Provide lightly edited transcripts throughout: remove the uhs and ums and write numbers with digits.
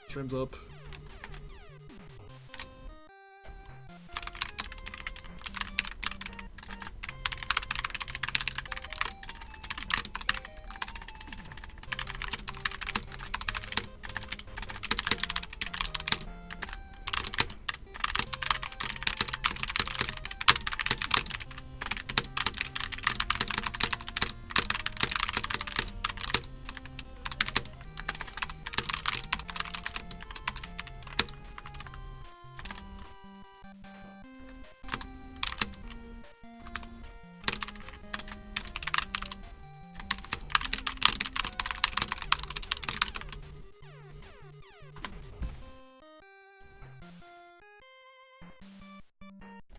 Stream's up.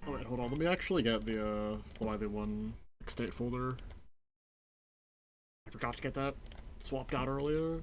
Oh wait, hold on. Let me actually get the YB1 state folder. I forgot to get that swapped out earlier.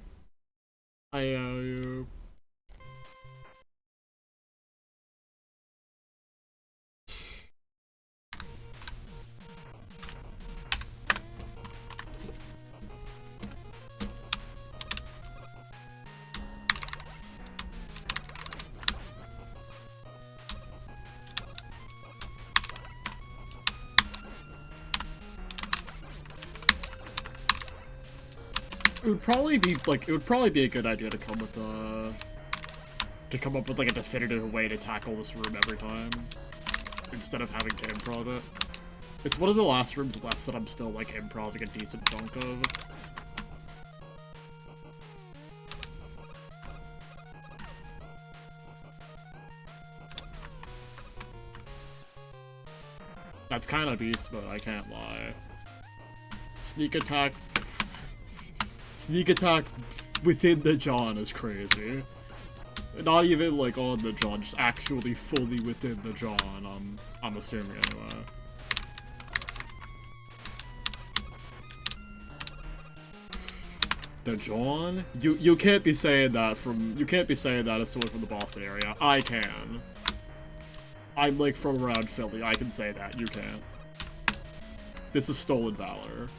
It would probably be a good idea to come up with like a definitive way to tackle this room every time, instead of having to improv it. It's one of the last rooms left that I'm still like improving a decent chunk of. That's kind of beast, but I can't lie. Sneak attack within the John is crazy. Not even like on the John, just actually fully within the John, I'm assuming anyway. The John? You can't be saying that as someone from the Boston area. I can. I'm like from around Philly, I can say that, you can't. This is stolen valor.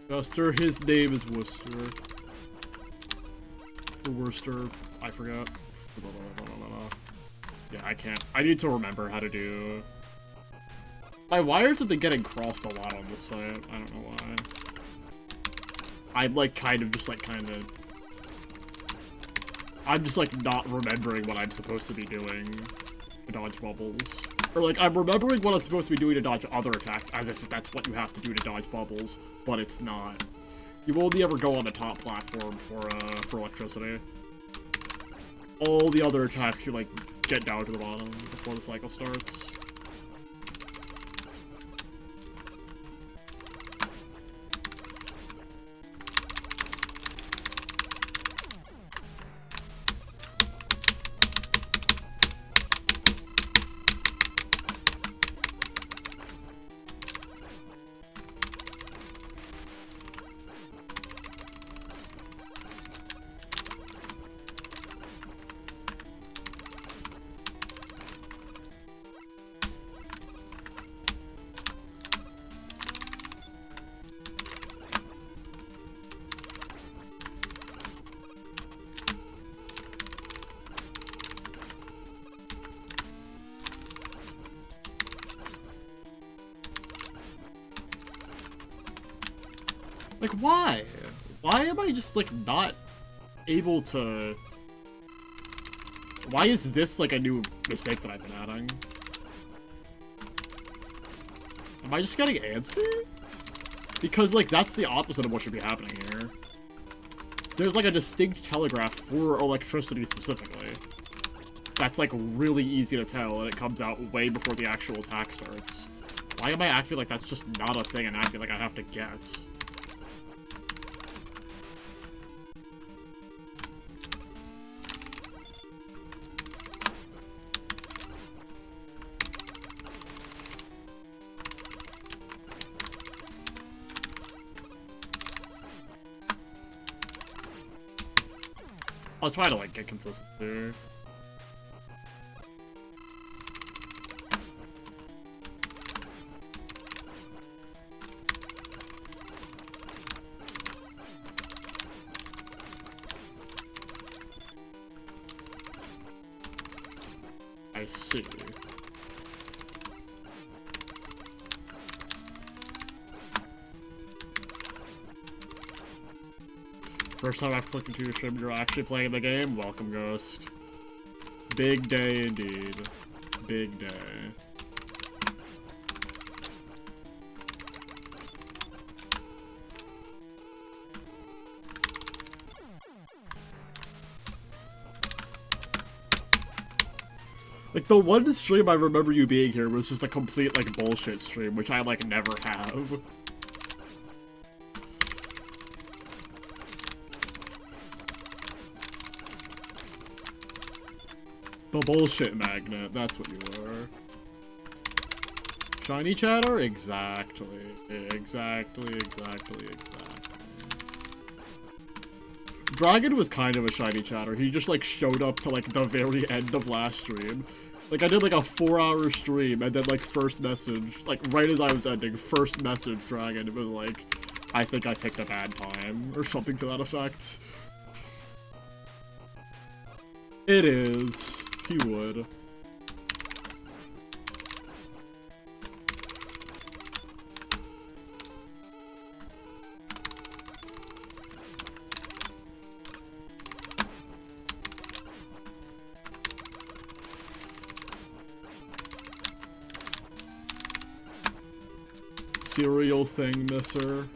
Worcester, his name is Worcester. Or Worcester, I forgot. Yeah, I can't. I need to remember how to do... My wires have been getting crossed a lot on this fight. I don't know why. I'm like I'm just like not remembering what I'm supposed to be doing to dodge bubbles. Or like, I'm remembering what I'm supposed to be doing to dodge other attacks, as if that's what you have to do to dodge bubbles, but it's not. You only ever go on the top platform for electricity. All the other attacks, you like, get down to the bottom before the cycle starts. Like, why? Why am I just, like, not able to... Why is this, like, a new mistake that I've been adding? Am I just getting antsy? Because, like, that's the opposite of what should be happening here. There's, like, a distinct telegraph for electricity specifically. That's, like, really easy to tell, and it comes out way before the actual attack starts. Why am I acting like that's just not a thing and acting like I have to guess? I'll try to, like, get consistent there. I see. First time I've clicked into your stream, you're actually playing the game? Welcome, Ghost. Big day indeed. Big day. Like, the one stream I remember you being here was just a complete, like, bullshit stream, which I, like, never have. The bullshit magnet, that's what you were. Shiny chatter? Exactly. Exactly. Dragon was kind of a shiny chatter. He just, like, showed up to, like, the very end of last stream. Like, I did, like, a 4-hour stream, and then, like, first message, like, right as I was ending, first message Dragon, it was like, I think I picked a bad time, or something to that effect. It is. He would. Cereal thing, misser.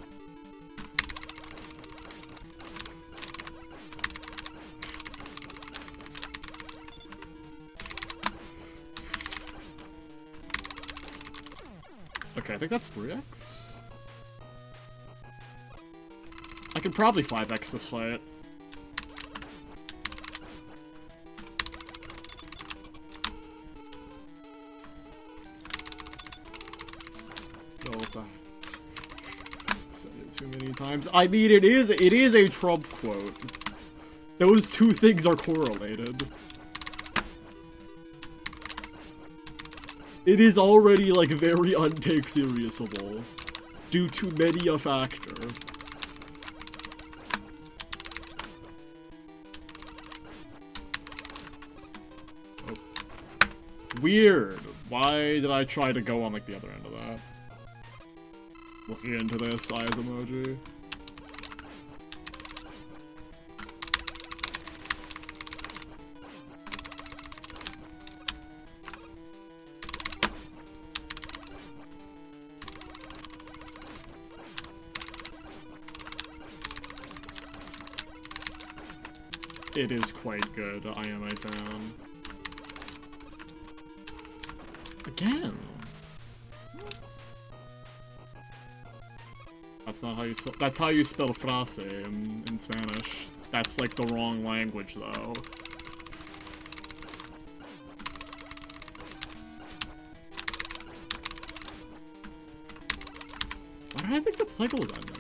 Okay, I think that's 3x. I could probably 5x this fight. Said it too many times. I mean, it is a Trump quote. Those two things are correlated. It is already, like, very untake seriousable due to many a factor. Oh. Weird. Why did I try to go on, like, the other end of that? Looking into this, eyes emoji. It is quite good, I am a fan. Again! That's not how you spell- that's how you spell frase in Spanish. That's, like, the wrong language, though. Why did I think that cycle was ending?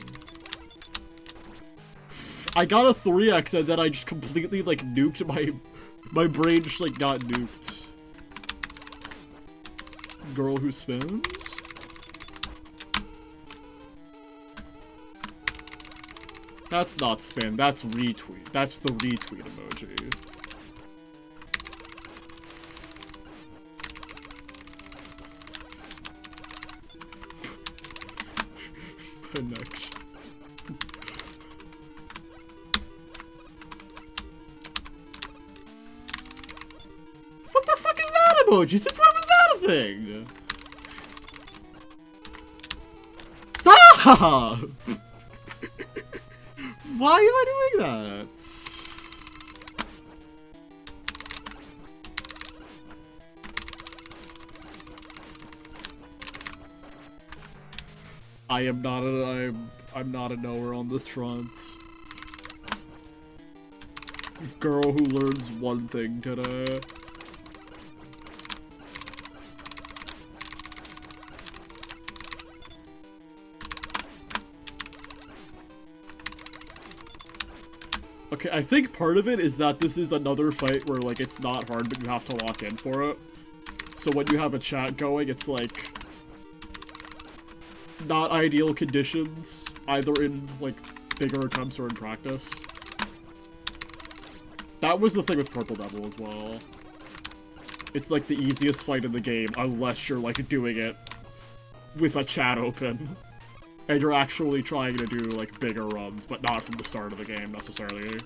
I got a 3x and then I just completely, like, nuked my brain just, like, got nuked. Girl who spins? That's not spin, that's retweet. That's the retweet emoji. Connection. What the fuck is that emoji? Since when was that a thing? Stop! Why am I doing that? I'm not a knower on this front. Girl who learns one thing today. Okay, I think part of it is that this is another fight where, like, it's not hard, but you have to lock in for it. So when you have a chat going, it's, like, not ideal conditions, either in, like, bigger attempts or in practice. That was the thing with Purple Devil as well. It's, like, the easiest fight in the game, unless you're, like, doing it with a chat open. And you're actually trying to do, like, bigger runs, but not from the start of the game, necessarily.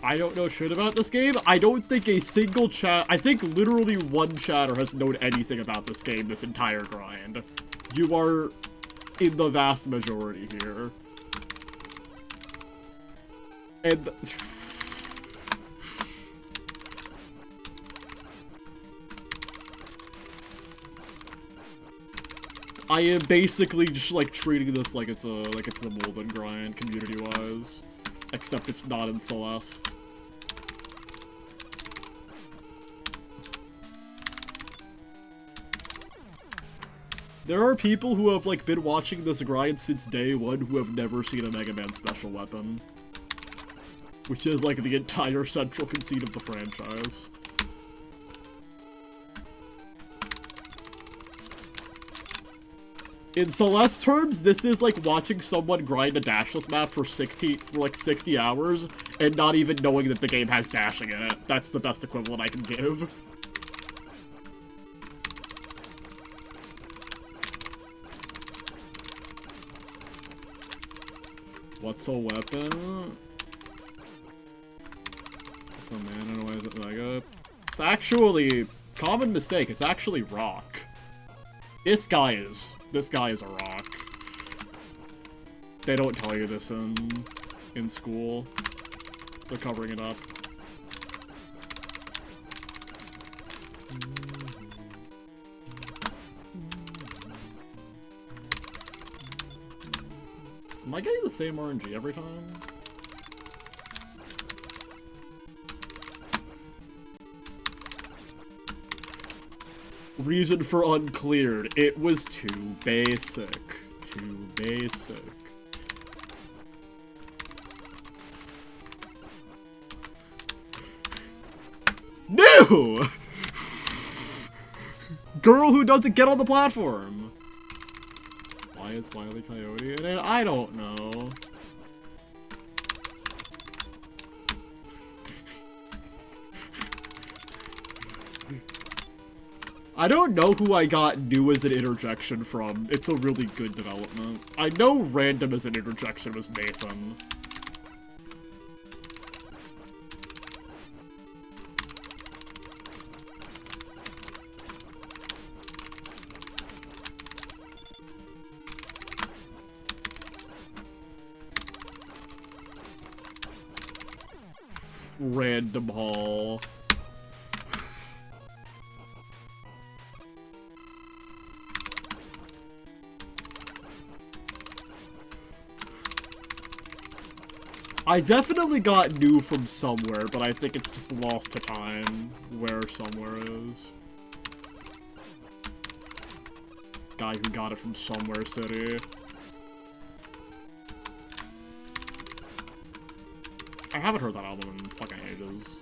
I don't know shit about this game. I don't think a single chat... I think literally one chatter has known anything about this game this entire grind. You are in the vast majority here. And... I am basically just, like, treating this like it's a Molden grind, community-wise. Except it's not in Celeste. There are people who have, like, been watching this grind since day one who have never seen a Mega Man special weapon. Which is, like, the entire central conceit of the franchise. In Celeste terms, this is like watching someone grind a dashless map for 60 hours and not even knowing that the game has dashing in it. That's the best equivalent I can give. What's a weapon? It's a man and why is it Mega? It's actually common mistake. It's actually rock. This guy is a rock. They don't tell you this in school. They're covering it up. Am I getting the same RNG every time? Reason for uncleared. It was too basic. Too basic. No! Girl who doesn't get on the platform. Why is Wile E. Coyote in it? I don't know. I don't know who I got new as an interjection from. It's a really good development. I know random as an interjection was Nathan. Random haul. I definitely got new from somewhere, but I think it's just lost to time where somewhere is. Guy who got it from somewhere city. I haven't heard that album in fucking ages.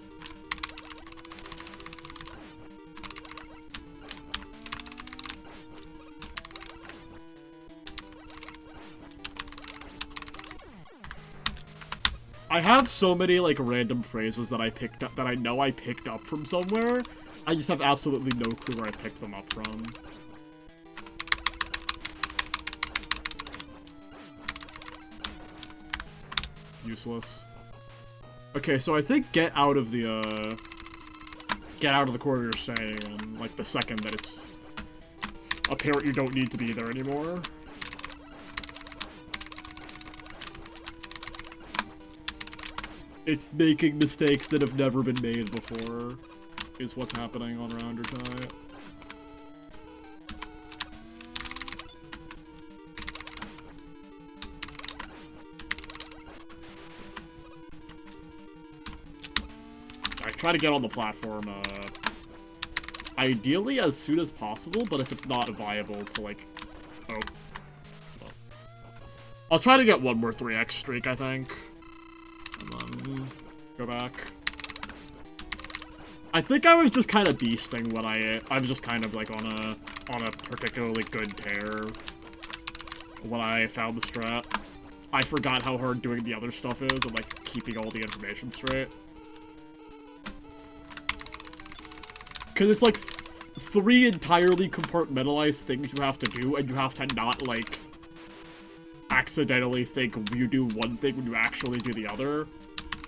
I have so many, like, random phrases that I picked up, that I know I picked up from somewhere. I just have absolutely no clue where I picked them up from. Useless. Okay, so I think get out of the corner you're saying, like, the second that it's apparent you don't need to be there anymore. It's making mistakes that have never been made before, is what's happening on Rounder Tide. try to get on the platform, ideally as soon as possible, but if it's not viable to, like... Oh. So. I'll try to get one more 3x streak, I think. And then go back. I think I was just kind of beasting when I was just kind of, like, on a particularly good tear when I found the strat. I forgot how hard doing the other stuff is and, like, keeping all the information straight. Because it's, like, 3 entirely compartmentalized things you have to do, and you have to not, like, accidentally think you do one thing when you actually do the other.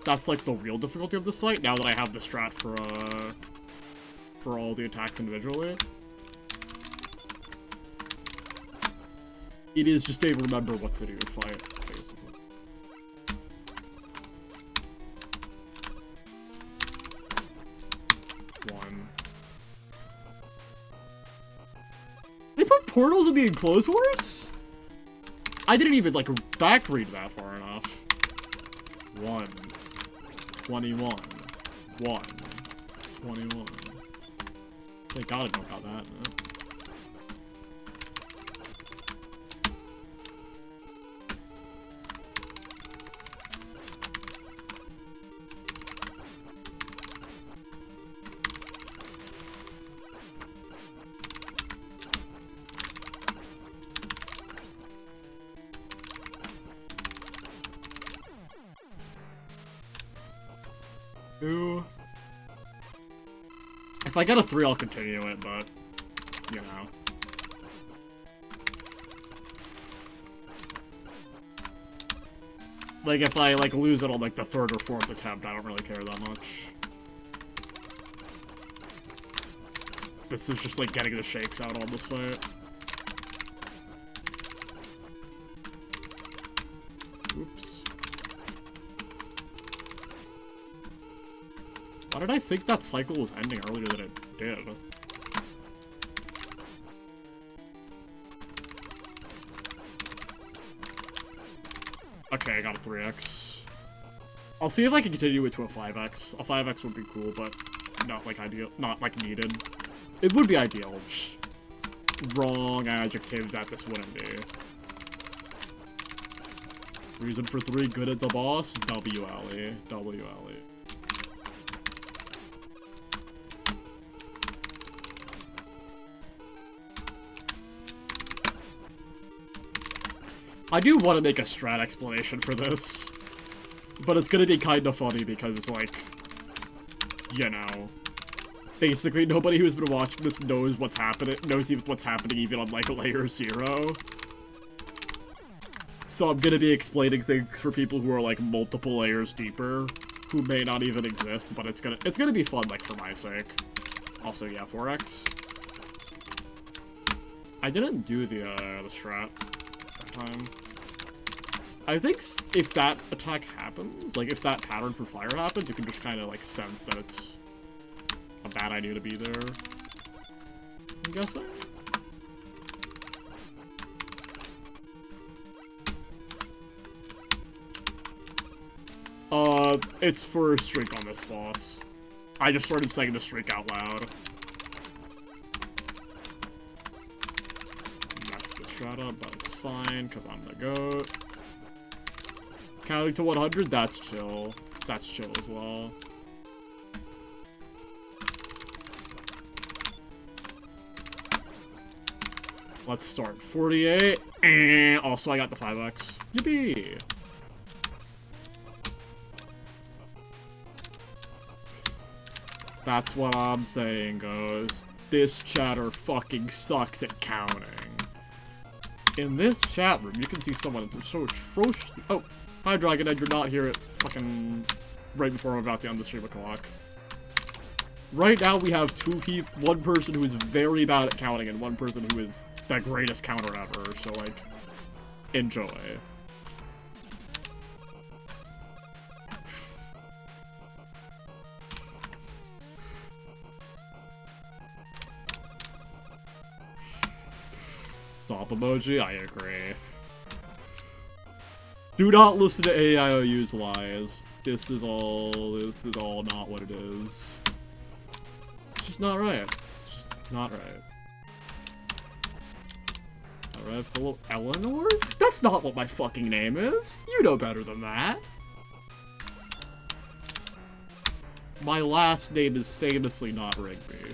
That's, like, the real difficulty of this fight, now that I have the strat for all the attacks individually. It is just a remember what to do fight, basically. One. They put portals in the enclosed wars? I didn't even, like, back read that far enough. 1. 21. 1. 21. They gotta know about that, man. If I get a 3, I'll continue it, but, you know. Like, if I, like, lose it on, like, the 3rd or 4th attempt, I don't really care that much. This is just, like, getting the shakes out on this fight. Oops. Why did I think that cycle was ending earlier than it did? Okay, I got a 3x. I'll see if I can continue it to a 5x. A 5x would be cool, but not, like, ideal. Not, like, needed. It would be ideal. Wrong adjective that this wouldn't be. Reason for 3, good at the boss? WLE. WLE. I do want to make a strat explanation for this, but it's gonna be kind of funny because it's like, you know, basically nobody who's been watching this knows what's happening, even on, like, layer 0. So I'm gonna be explaining things for people who are, like, multiple layers deeper, who may not even exist, but it's gonna be fun, like, for my sake. Also, yeah, 4x. I didn't do the strat that time. I think if that attack happens, like, if that pattern for fire happens, you can just kind of, like, sense that it's a bad idea to be there. I'm guessing? It's for a streak on this boss. I just started saying the streak out loud. Messed the strat up, but it's fine, because I'm the GOAT. Counting to 100, that's chill. That's chill as well. Let's start. 48. And also, I got the 5x. Yippee! That's what I'm saying, guys. This chatter fucking sucks at counting. In this chat room, you can see someone that's so atrocious. Oh, hi, Dragon Edge. You're not here at fucking right before I'm about to end the stream o'clock. Right now, we have one person who is very bad at counting and one person who is the greatest counter ever. So, like, enjoy. Stop emoji, I agree. Do not listen to AIOU's lies. This is all not what it is. It's just not right. It's just not right. Alright, hello, Eleanor? That's not what my fucking name is. You know better than that. My last name is famously not Rigby.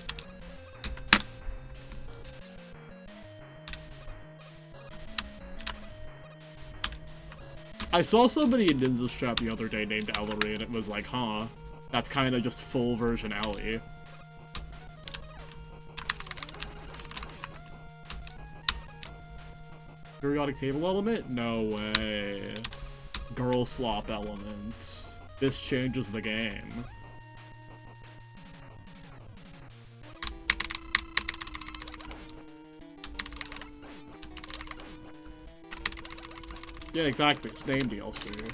I saw somebody in Ninja's chat the other day named Ellery, and it was like, huh, that's kind of just full version Ellie. Periodic table element? No way. Girl slop elements. This changes the game. Yeah, exactly. It's named DLC.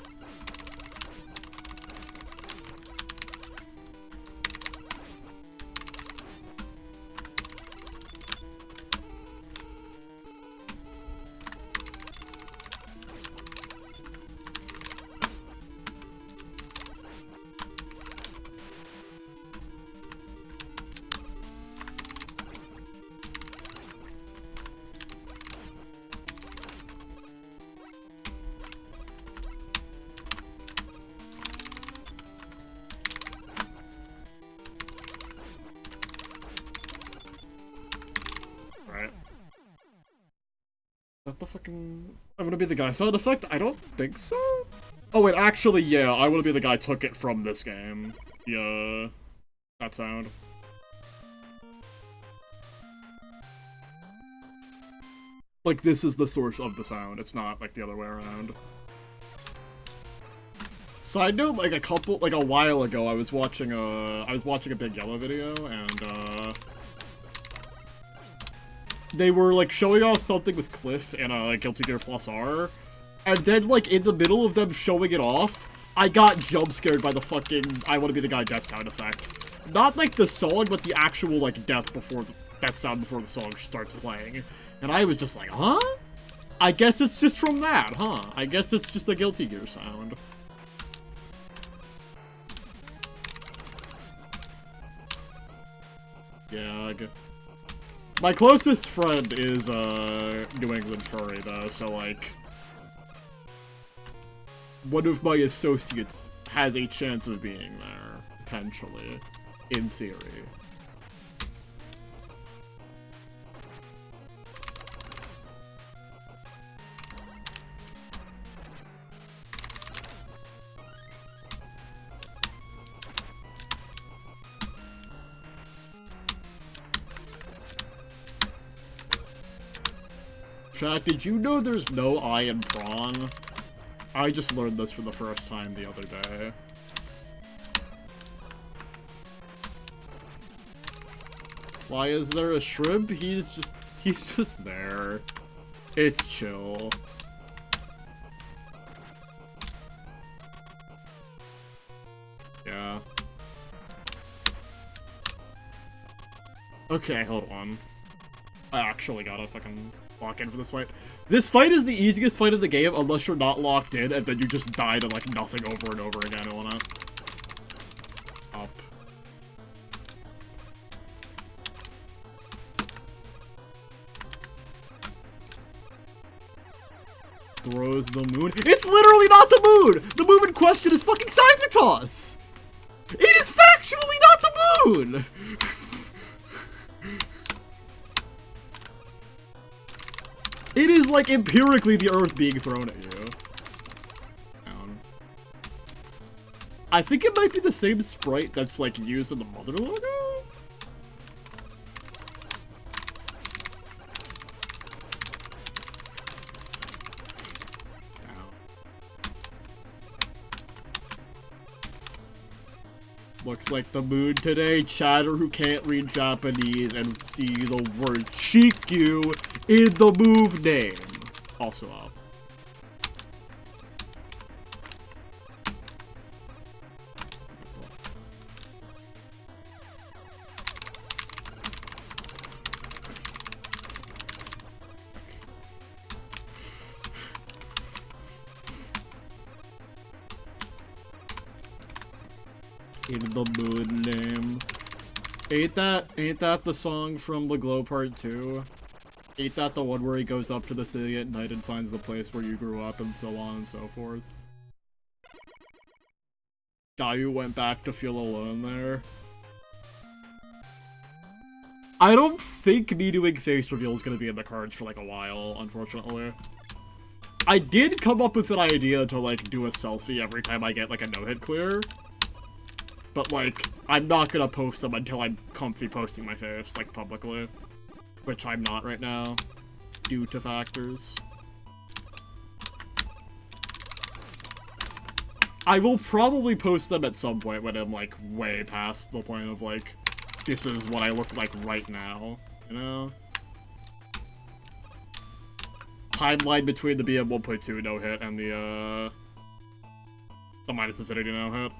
That the fucking... I'm gonna be the guy sound effect? I don't think so. Oh wait, actually, yeah, I wanna be the guy took it from this game. Yeah, that sound. Like, this is the source of the sound. It's not, like, the other way around. Side note, like, a while ago, I was watching a Big Yellow video, and, they were, like, showing off something with Cliff in, like, Guilty Gear Plus R, and then, like, in the middle of them showing it off, I got jump scared by the fucking I Wanna Be the Guy death sound effect. Not, like, the song, but the actual, like, death sound before the song starts playing. And I was just like, huh? I guess it's just from that, huh? I guess it's just a Guilty Gear sound. Yeah, my closest friend is, New England furry, though, so, like, one of my associates has a chance of being there, potentially, in theory. Chat, did you know there's no I in prawn? I just learned this for the first time the other day. Why is there a shrimp? He's just there. It's chill. Yeah. Okay, hold on. I actually gotta fucking lock in for this fight. This fight is the easiest fight of the game unless you're not locked in and then you just die to, like, nothing over and over again on it. Up. Throws the moon. It's literally not the moon! The moon in question is fucking Seismic. It is factually not the moon! It is, like, empirically the Earth being thrown at you. Down. I think it might be the same sprite that's, like, used in the Mother logo? Looks like the moon today. Chatter who can't read Japanese and see the word Chikyu in the move name. Also up. In the moon name. Ain't that the song from The Glow Part 2? Ain't that the one where he goes up to the city at night and finds the place where you grew up and so on and so forth? Guy who went back to feel alone there. I don't think me doing face reveal is gonna be in the cards for like a while, unfortunately. I did come up with an idea to like do a selfie every time I get like a no-hit clear. But like, I'm not gonna post them until I'm comfy posting my face, like publicly. Which I'm not right now, due to factors. I will probably post them at some point when I'm like way past the point of like, this is what I look like right now, you know? Timeline between the BM 1.2 no-hit and the minus infinity no-hit.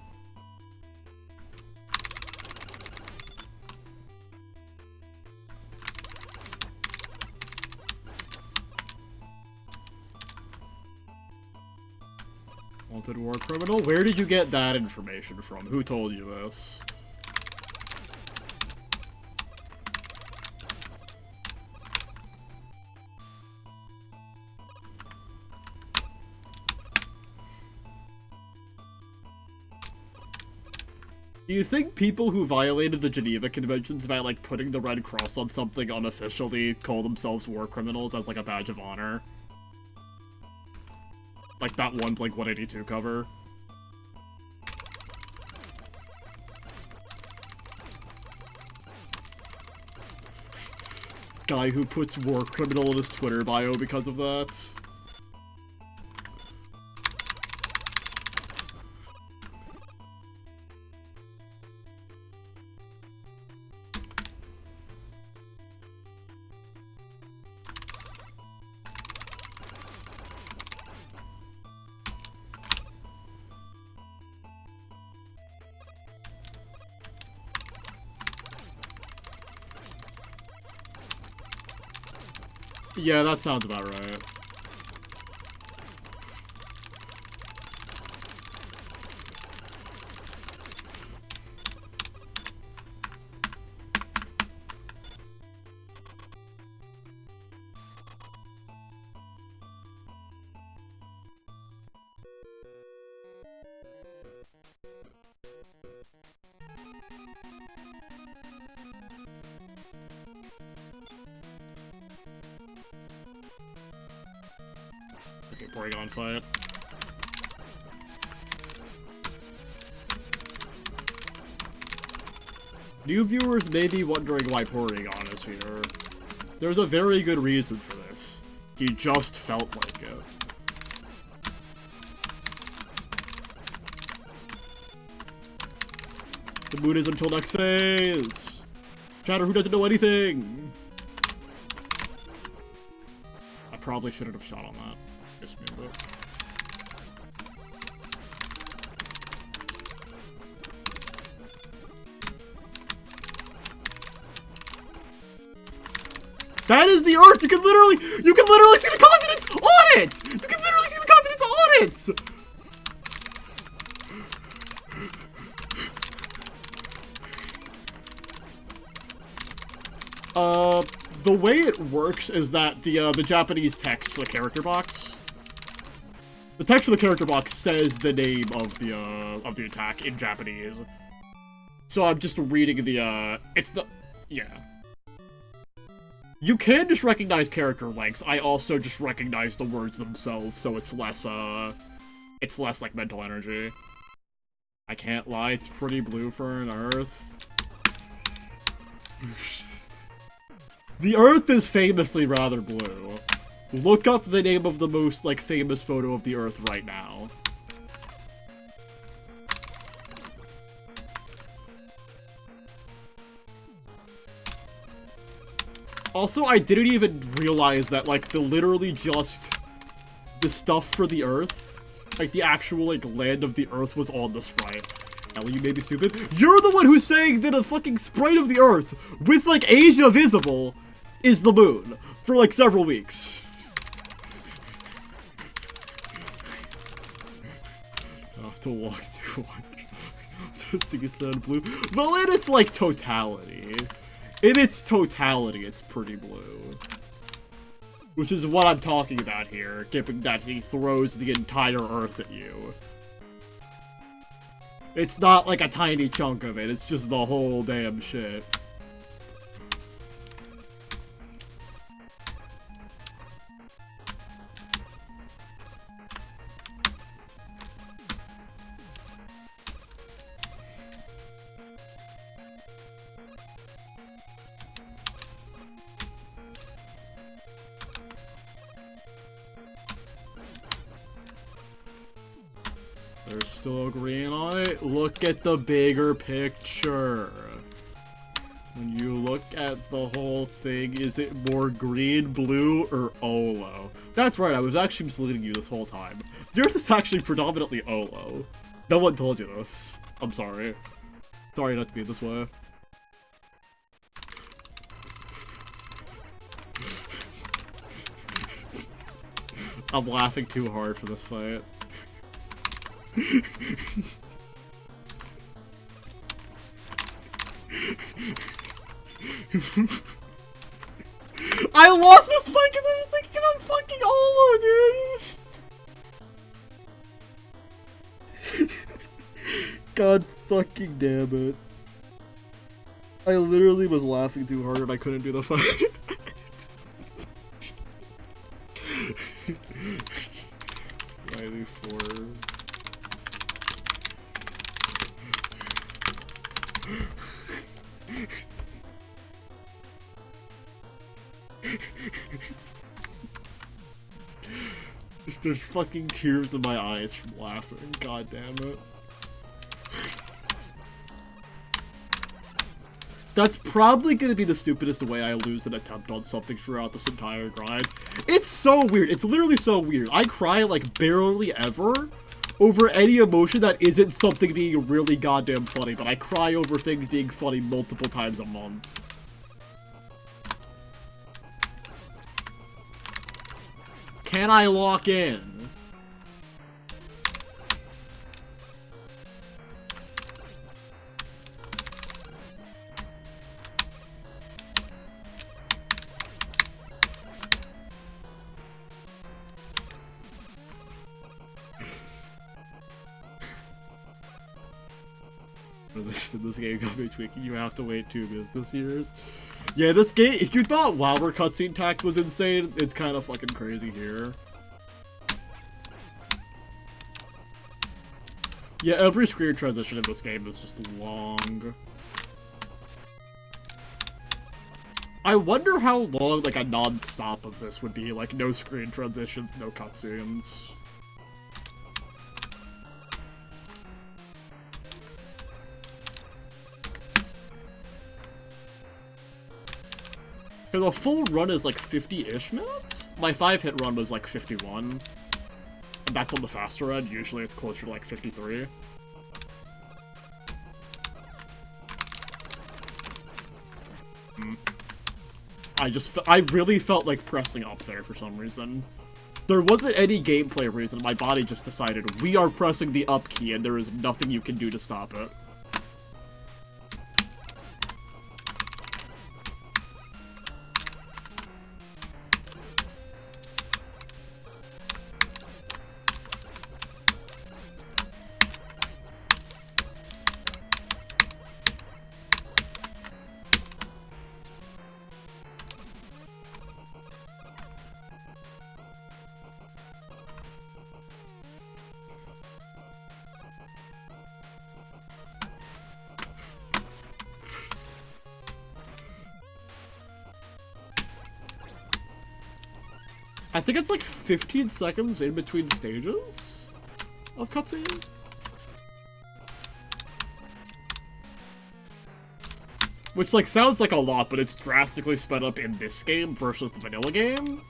Wanted war criminal? Where did you get that information from? Who told you this? Do you think people who violated the Geneva Conventions by, like, putting the Red Cross on something unofficially call themselves war criminals as, like, a badge of honor? Like that one Blink-182 cover. Guy who puts war criminal in his Twitter bio because of that. Yeah, that sounds about right. Porygon fight. New viewers may be wondering why Porygon is here. There's a very good reason for this. He just felt like it. The mood is until next phase! Chatter who doesn't know anything! I probably shouldn't have shot on that. That is the Earth! You can literally see the continents on it! You can literally see the continents on it! The way it works is that the Japanese text for the character box, the text for the character box says the name of the attack in Japanese. So I'm just reading yeah. You can just recognize character lengths. I also just recognize the words themselves, so it's less like mental energy. I can't lie, it's pretty blue for an Earth. The Earth is famously rather blue. Look up the name of the most, like, famous photo of the Earth right now. Also, I didn't even realize that, like, the stuff for the Earth, like, the actual, like, land of the Earth was on the sprite. Ellie, you may be stupid. You're the one who's saying that a fucking sprite of the Earth, with, like, Asia visible, is the moon, for, like, several weeks. I'll have to walk too much. Seastone blue. Well, in its, like, totality. In its totality, it's pretty blue. Which is what I'm talking about here, given that he throws the entire Earth at you. It's not like a tiny chunk of it, it's just the whole damn shit. There's still green on it. Look at the bigger picture. When you look at the whole thing, is it more green, blue, or Olo? That's right, I was actually misleading you this whole time. Yours is actually predominantly Olo. No one told you this. I'm sorry. Sorry not to be this way. I'm laughing too hard for this fight. I lost this fight because I was thinking about fucking Olo, dude! God fucking damn it. I literally was laughing too hard and I couldn't do the fight. Riley 4. There's fucking tears in my eyes from laughing. God damn it. That's probably gonna be the stupidest way I lose an attempt on something throughout this entire grind. It's so weird. It's literally so weird. I cry like barely ever over any emotion that isn't something being really goddamn funny, but I cry over things being funny multiple times a month. Can I lock in? This game got me tweaking. You have to wait 2 business years. Yeah, this game, if you thought Wilder cutscene tax was insane, it's kind of fucking crazy here. Yeah, every screen transition in this game is just long. I wonder how long, like, a non-stop of this would be. Like, no screen transitions, no cutscenes. Because a full run is like 50-ish minutes? My 5-hit run was like 51. And that's on the faster end. Usually it's closer to like 53. I really felt like pressing up there for some reason. There wasn't any gameplay reason. My body just decided, we are pressing the up key and there is nothing you can do to stop it. I think it's like 15 seconds in between stages of cutscene. Which, like, sounds like a lot, but it's drastically sped up in this game versus the vanilla game.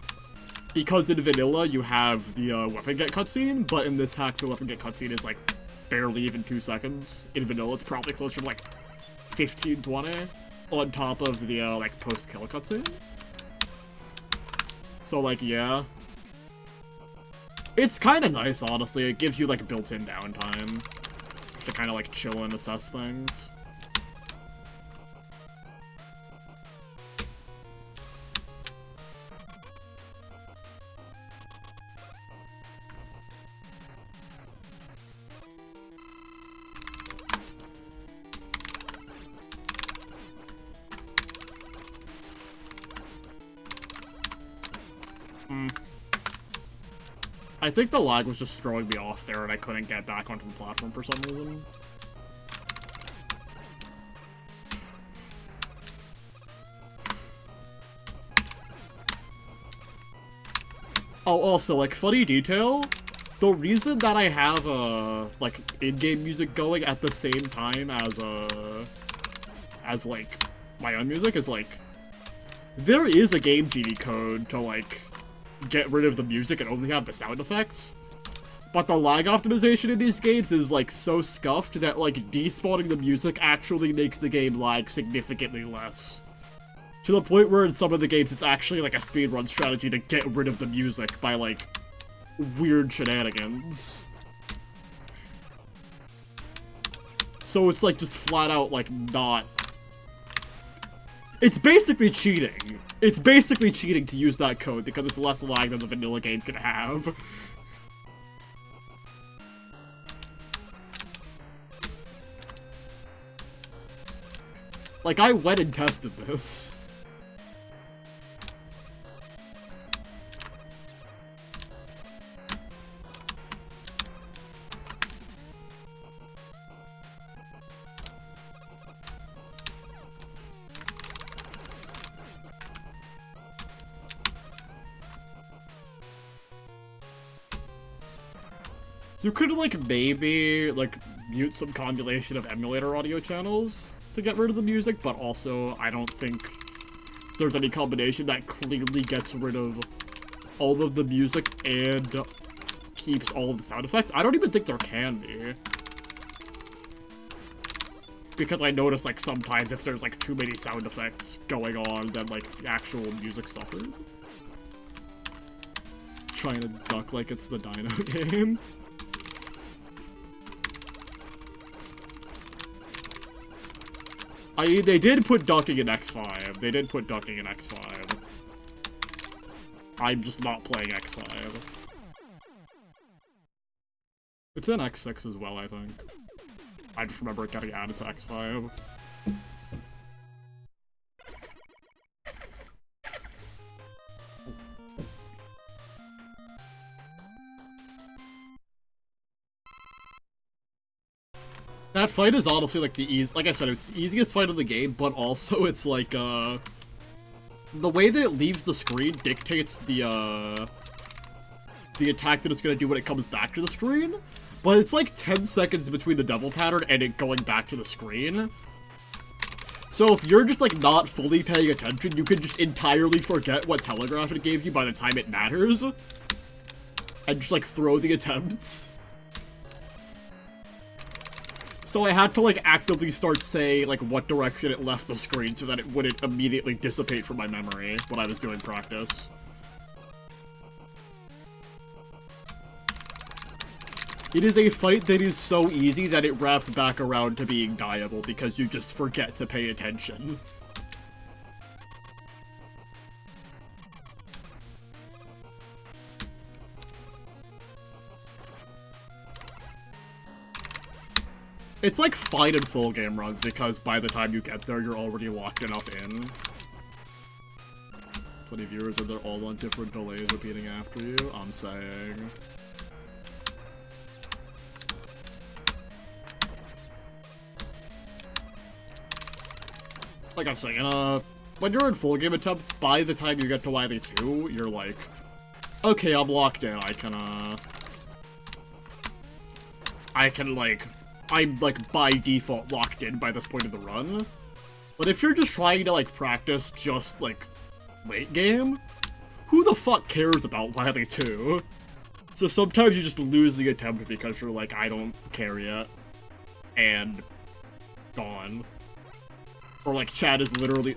Because in vanilla, you have the weapon get cutscene, but in this hack, the weapon get cutscene is, like, barely even 2 seconds. In vanilla, it's probably closer to, like, 15, 20 on top of the, like, post-kill cutscene. So, like, yeah. It's kind of nice, honestly. It gives you, like, built-in downtime. to kind of, like, chill and assess things. I think the lag was just throwing me off there and I couldn't get back onto the platform for some reason. Oh, also, like, funny detail, the reason that I have, like, in-game music going at the same time as, like, my own music is, like, there is a Game Genie code to, like, get rid of the music and only have the sound effects. But the lag optimization in these games is, like, so scuffed that, like, despawning the music actually makes the game lag significantly less. To the point where in some of the games it's actually, like, a speedrun strategy to get rid of the music by, like, weird shenanigans. So it's, like, just flat out, like, not... It's basically cheating. It's basically cheating to use that code because it's less lag than the vanilla game can have. Like, I went and tested this. You could, like, maybe, like, mute some combination of emulator audio channels to get rid of the music, but also, I don't think there's any combination that clearly gets rid of all of the music and keeps all of the sound effects. I don't even think there can be. Because I notice, like, sometimes if there's, like, too many sound effects going on, then, like, the actual music suffers. Trying to duck like it's the Dino game. I mean, they did put ducking in X5. They did put ducking in X5. I'm just not playing X5. It's in X6 as well, I think. I just remember it getting added to X5. That fight is honestly, like, like I said, it's the easiest fight of the game, but also it's, like, the way that it leaves the screen dictates the attack that it's gonna do when it comes back to the screen, but it's, like, 10 seconds between the devil pattern and it going back to the screen. So if you're just, like, not fully paying attention, you can just entirely forget what telegraph it gave you by the time it matters, and just, like, throw the attempts. So I had to, like, actively start saying, like, what direction it left the screen so that it wouldn't immediately dissipate from my memory when I was doing practice. It is a fight that is so easy that it wraps back around to being dieable because you just forget to pay attention. It's like fine in full game runs, because by the time you get there, you're already locked enough in. 20 viewers and they're all on different delays repeating after you, I'm saying. Like I'm saying, when you're in full game attempts, by the time you get to Wily 2, you're like, okay, I'm locked in, I'm, like, by default locked in by this point of the run. But if you're just trying to, like, practice just, like, late game, who the fuck cares about Wily 2? So sometimes you just lose the attempt because you're like, I don't care yet. And gone. Or, like, chat is literally...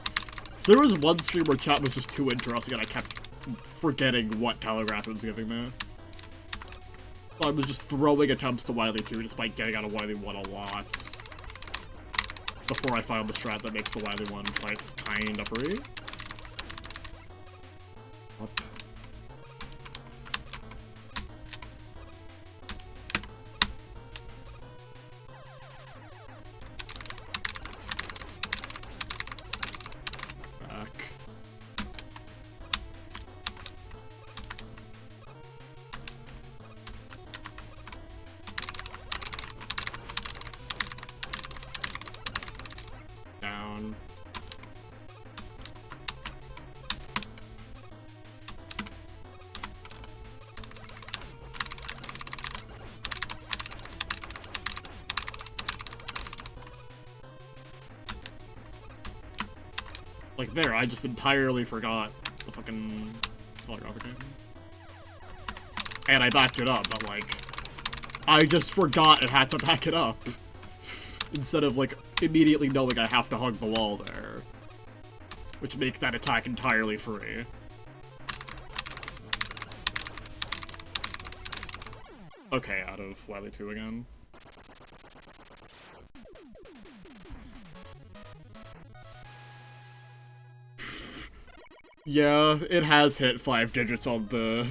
There was one stream where chat was just too interesting and I kept forgetting what telegraph it was giving me. I was just throwing attempts to Wily 2 despite getting out of Wily 1 a lot. Before I found the strat that makes the Wily 1 fight kinda free. What? Down. Like there, I just entirely forgot the fucking color opportunity. And I backed it up, but like, I just forgot it had to back it up. Instead of, like, immediately knowing I have to hug the wall there. Which makes that attack entirely free. Okay, out of Wily 2 again. Yeah, it has hit 5 digits on the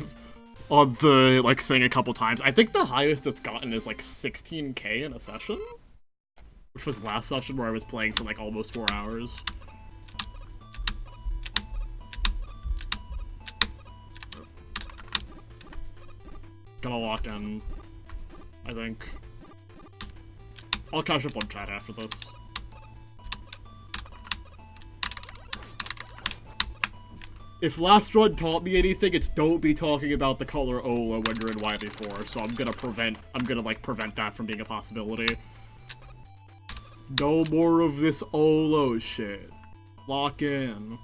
like, thing a couple times. I think the highest it's gotten is, like, 16k in a session? Which was last session where I was playing for like almost 4 hours. Gonna lock in, I think. I'll catch up on chat after this. If last run taught me anything, it's don't be talking about the color Ola when you're in YB4, so I'm gonna prevent that from being a possibility. No more of this Olo shit. Lock in.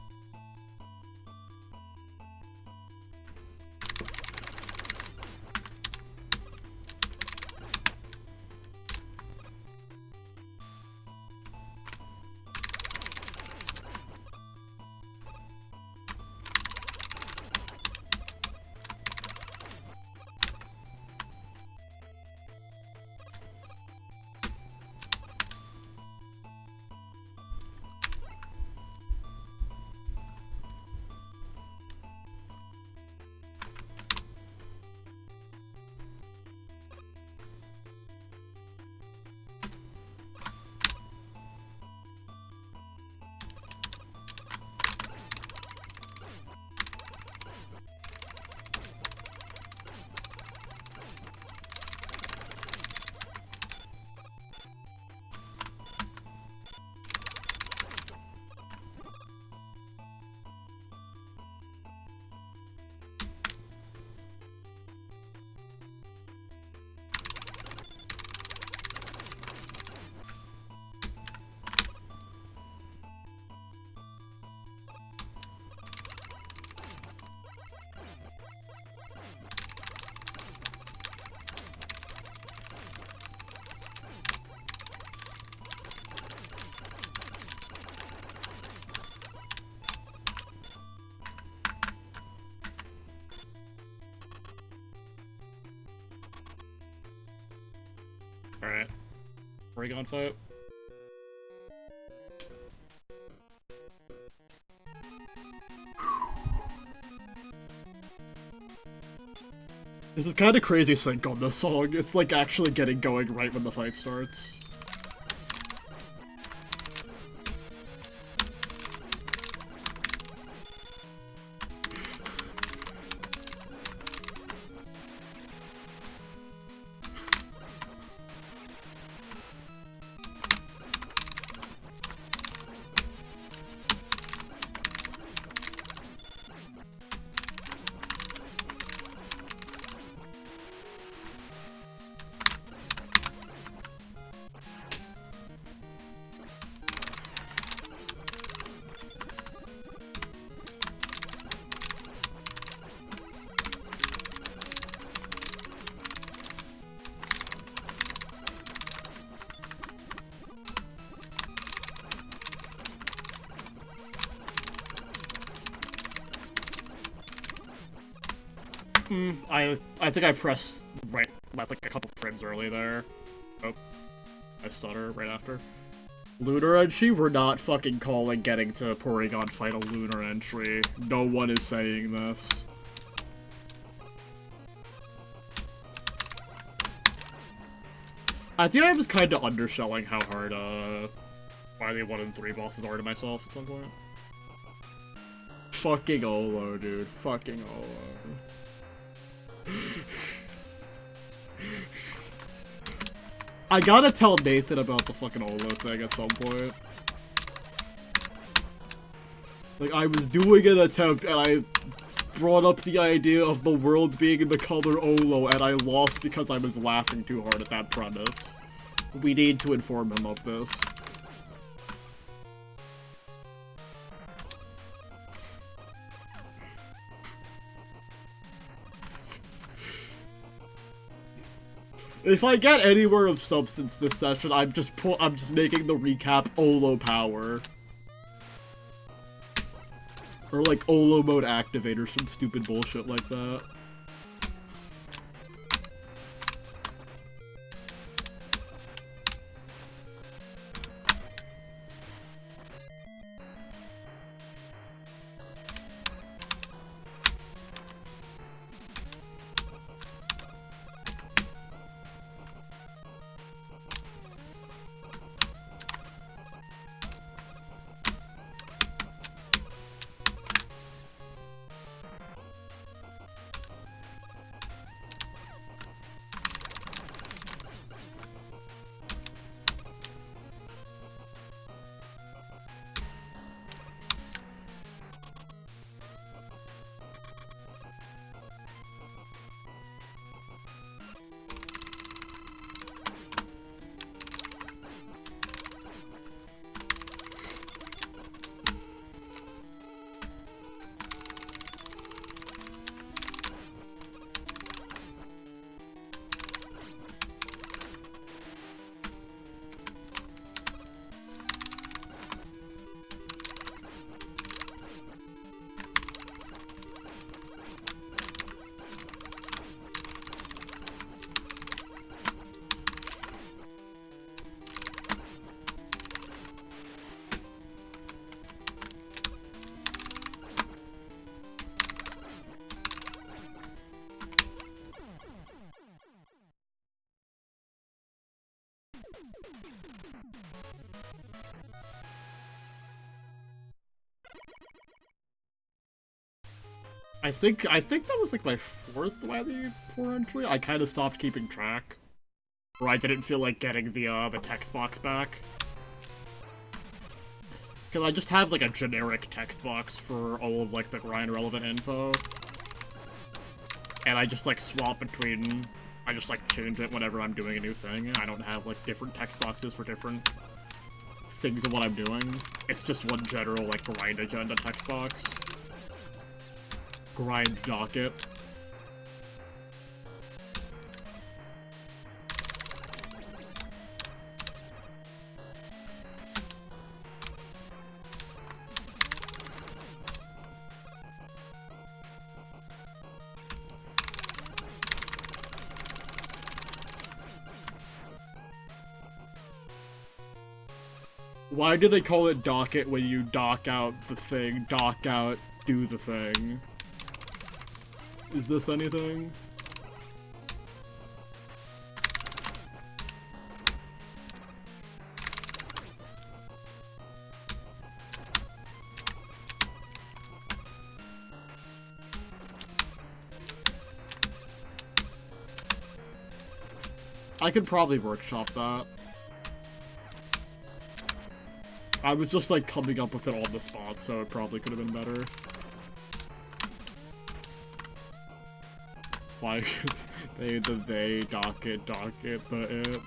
Alright. Porygon fight. This is kind of crazy sync on this song. It's like actually getting going right when the fight starts. I think I pressed right That's like a couple frames early there. Oh, I stutter right after. Lunar entry? We're not fucking calling getting to Porygon fight a lunar entry. No one is saying this. I think I was kind of underselling how hard, finally 1 and 3 bosses are to myself at some point. Fucking Olo, dude. Fucking Olo. I gotta tell Nathan about the fucking Olo thing at some point. Like, I was doing an attempt, and I brought up the idea of the world being in the color Olo, and I lost because I was laughing too hard at that premise. We need to inform him of this. If I get anywhere of substance this session, I'm just making the recap Olo power. Or like Olo mode activator, some stupid bullshit like that. I think that was like my 4th Wily 4 entry. I kind of stopped keeping track. Or I didn't feel like getting the text box back. Because I just have like a generic text box for all of like the grind relevant info. And I just like swap between, I just like change it whenever I'm doing a new thing. I don't have like different text boxes for different things of what I'm doing. It's just one general like grind agenda text box. Grind docket. Why do they call it docket when you dock out the thing? Dock out, do the thing. Is this anything? I could probably workshop that. I was just like coming up with it on the spot, so it probably could have been better. Why they docket the it?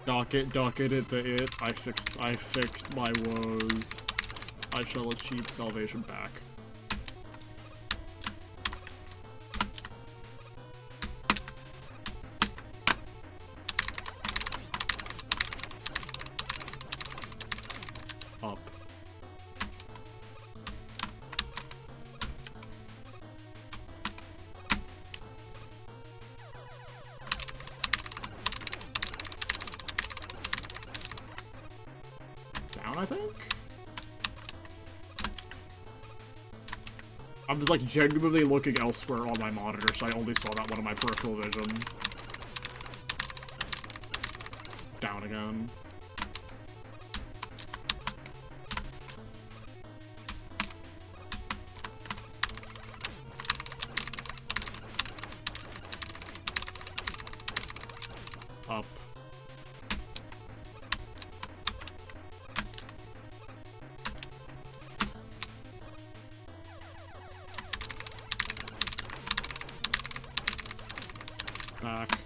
Docket it the it. I fixed my woes. I shall achieve salvation back. I'm just, like, genuinely looking elsewhere on my monitor, so I only saw that one of my peripheral vision. Down again. Up. Back.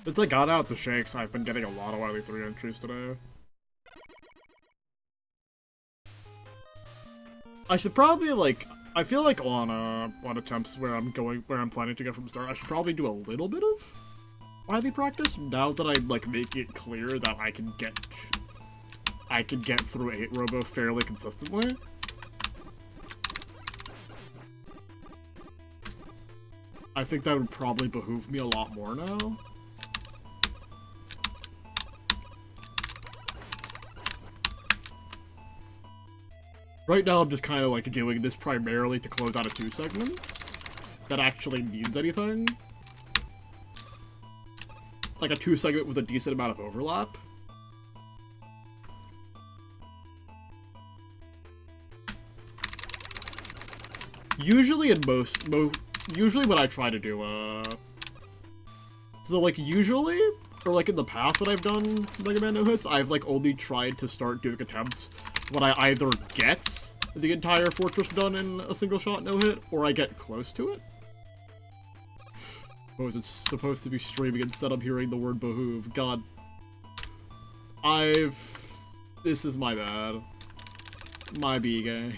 Since I got out the shakes, I've been getting a lot of Wily 3 entries today. I should probably, like, I feel like on attempts where I'm planning to go from start, I should probably do a little bit of Wily practice, now that I'm, like, making it clear that I can get through 8 Robo fairly consistently. I think that would probably behoove me a lot more now. Right now, I'm just kind of, like, doing this primarily to close out of 2 segments that actually means anything. Like a 2 segment with a decent amount of overlap. Usually usually what I try to do, so, like, usually, or, like, in the past when I've done Mega Man no-hits, I've, like, only tried to start doing attempts when I either get the entire fortress done in a single shot no-hit, or I get close to it. Oh, it's supposed to be streaming instead of hearing the word behoove. God. This is my bad. My B, gang.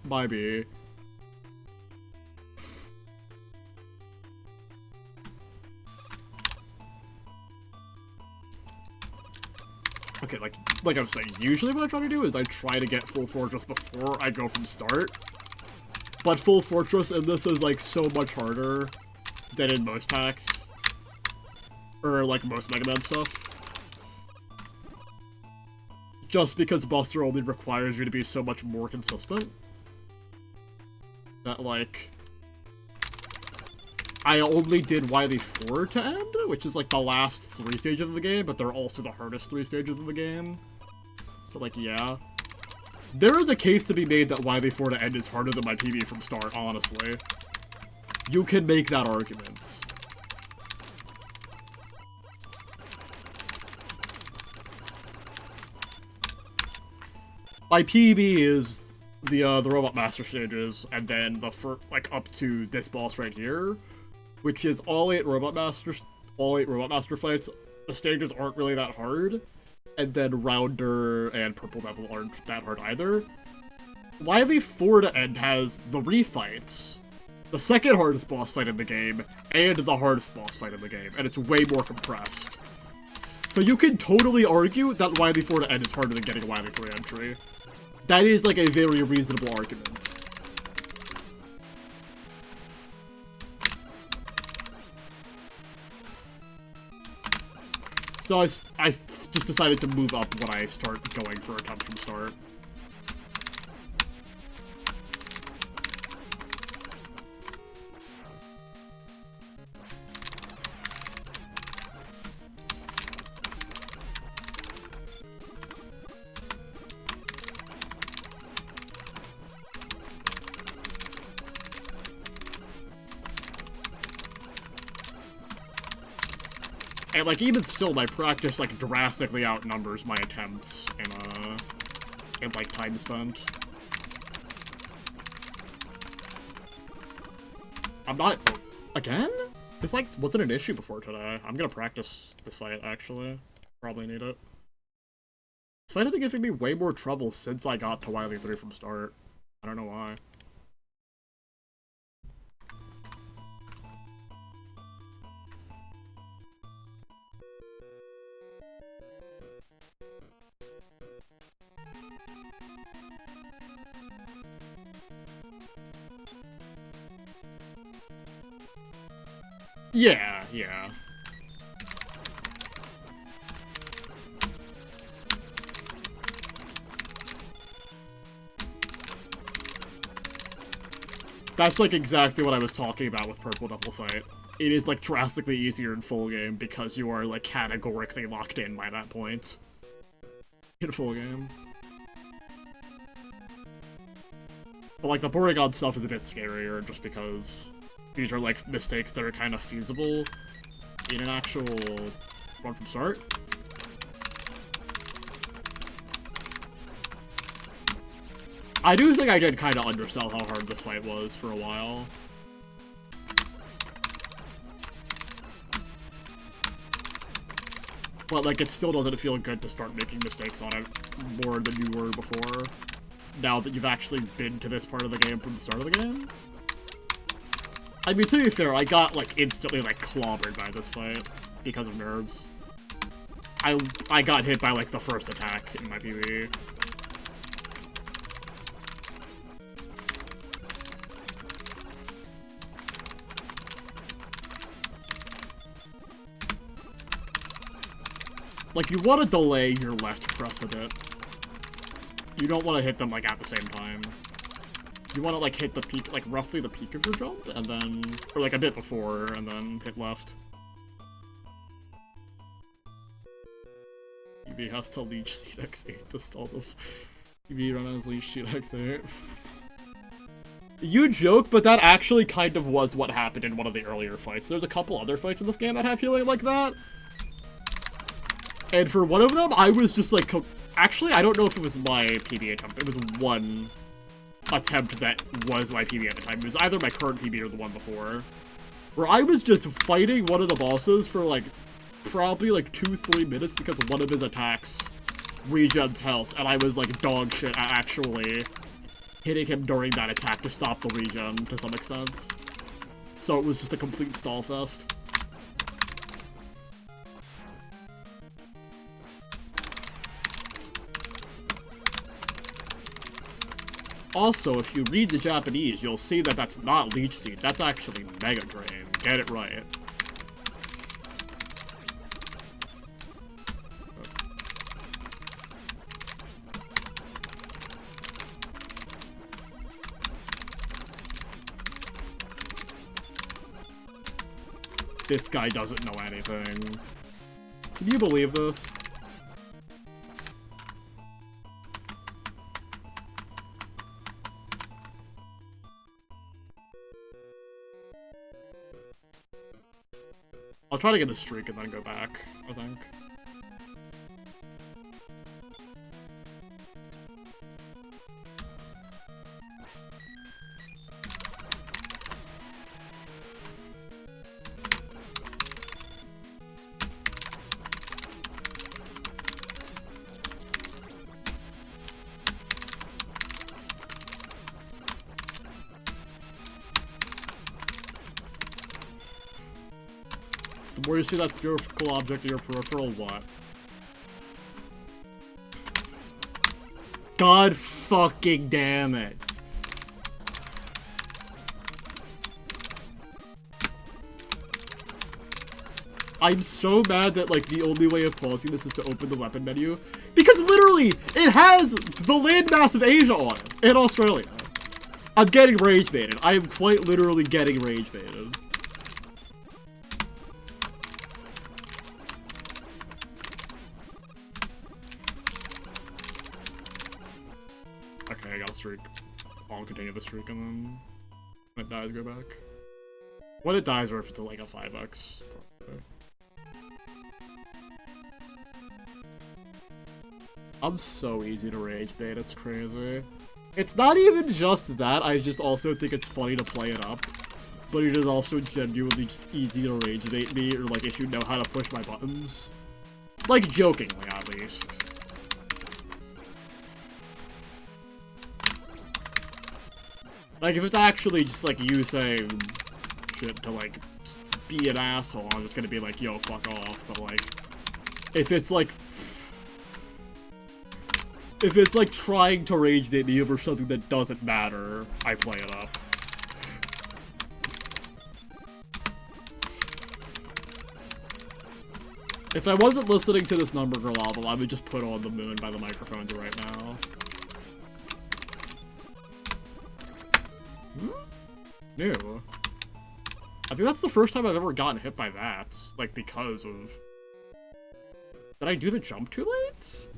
My B. Okay, like I was saying, usually what I try to do is I try to get full fortress before I go from start. But full fortress in this is, like, so much harder than in most hacks. Or, like, most Mega Man stuff. Just because Buster only requires you to be so much more consistent. That, like, I only did Wily 4 to end, which is, like, the last 3 stages of the game, but they're also the hardest 3 stages of the game. So, like, yeah. There is a case to be made that Wily 4 to end is harder than my PB from start, honestly. You can make that argument. My PB is the Robot Master stages, and then like, up to this boss right here, which is all 8 Robot Master fights. The stages aren't really that hard, and then Rounder and Purple Devil aren't that hard either. Wily 4 to end has the refights, the second hardest boss fight in the game, and the hardest boss fight in the game, and it's way more compressed. So you can totally argue that Wily 4 to end is harder than getting a Wily 3 entry. That is, like, a very reasonable argument. So I just decided to move up when I start going for attempts from start. And, like, even still, my practice, like, drastically outnumbers my attempts in like, time spent. I'm not... Again? This, like, wasn't an issue before today. I'm gonna practice this fight, actually. Probably need it. This fight has been giving me way more trouble since I got to Wily 3 from start. I don't know why. Yeah, yeah. That's like exactly what I was talking about with Purple Double Fight. It is like drastically easier in full game because you are like categorically locked in by that point. In full game. But like the Porygon stuff is a bit scarier just because these are like mistakes that are kind of feasible in an actual run from start. I do think I did kind of undersell how hard this fight was for a while. But, like, it still doesn't feel good to start making mistakes on it more than you were before, now that you've actually been to this part of the game from the start of the game. I mean, to be fair, I got, like, instantly, like, clobbered by this fight because of nerves. I got hit by, like, the first attack in my PvE. Like, you want to delay your left press a bit. You don't want to hit them, like, at the same time. You want to, like, hit the peak, like, roughly the peak of your jump, and then... Or, like, a bit before, and then hit left. EV has to leech Seed X8 to stall the... EV run as leech Seed X8. You joke, but that actually kind of was what happened in one of the earlier fights. There's a couple other fights in this game that have healing like that. And for one of them, I was just like, actually, I don't know if it was my PB attempt. It was one attempt that was my PB at the time. It was either my current PB or the one before. Where I was just fighting one of the bosses for like, probably like 2-3 minutes because one of his attacks regens health. And I was like dog shit at actually hitting him during that attack to stop the regen to some extent. So it was just a complete stall fest. Also, if you read the Japanese, you'll see that that's not Leech Seed, that's actually Mega Drain. Get it right. This guy doesn't know anything. Can you believe this? I'll try to get a streak and then go back, I think. The more you see that spherical object in your peripheral, what? God fucking damn it. I'm so mad that, like, the only way of pausing this is to open the weapon menu. Because literally, it has the landmass of Asia on it, and Australia. I'm getting rage baited. I am quite literally getting rage baited. Okay, I got a streak. I'll continue the streak and then when it dies, go back. When it dies, or if it's like a 5x. Okay. I'm so easy to rage bait, it's crazy. It's not even just that, I just also think it's funny to play it up. But it is also genuinely just easy to rage bait me, or like if you know how to push my buttons. Like jokingly, at least. Like, if it's actually just, like, you saying shit to, like, just be an asshole, I'm just gonna be like, yo, fuck off, but, like, if it's, like, trying to rage bait me over something that doesn't matter, I play it up. If I wasn't listening to this Number Girl album, I would just put on The Moon by the Microphones right now. New. I think that's the first time I've ever gotten hit by that. Like, because of... Did I do the jump too late?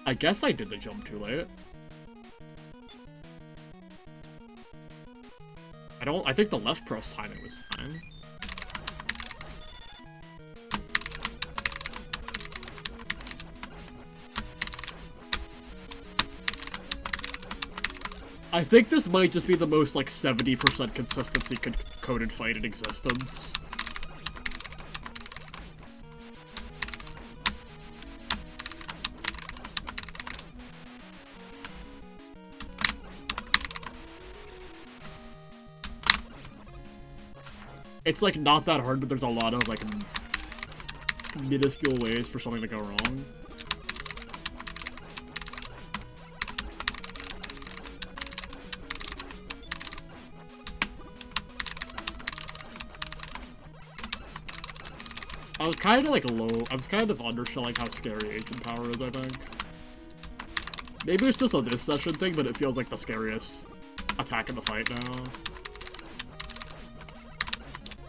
I guess I did the jump too late. I think the left press timing was fine. I think this might just be the most, like, 70% consistency coded fight in existence. It's, like, not that hard, but there's a lot of, like, minuscule ways for something to go wrong. I was kind of, like, I was kind of underselling how scary Agent Power is, I think. Maybe it's just a this session thing, but it feels like the scariest attack in the fight now.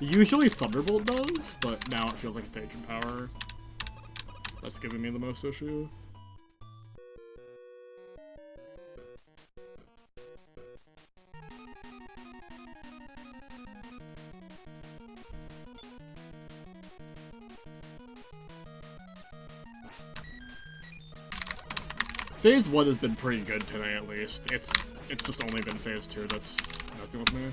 Usually Thunderbolt does, but now it feels like it's Agent Power. That's giving me the most issue. Phase 1 has been pretty good today, at least. It's just only been Phase 2 that's messing with me.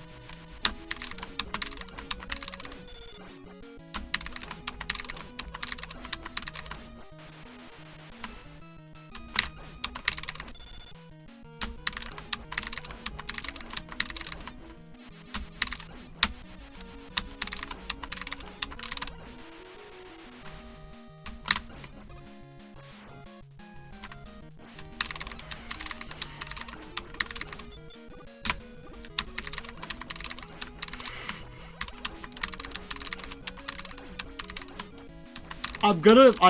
I'm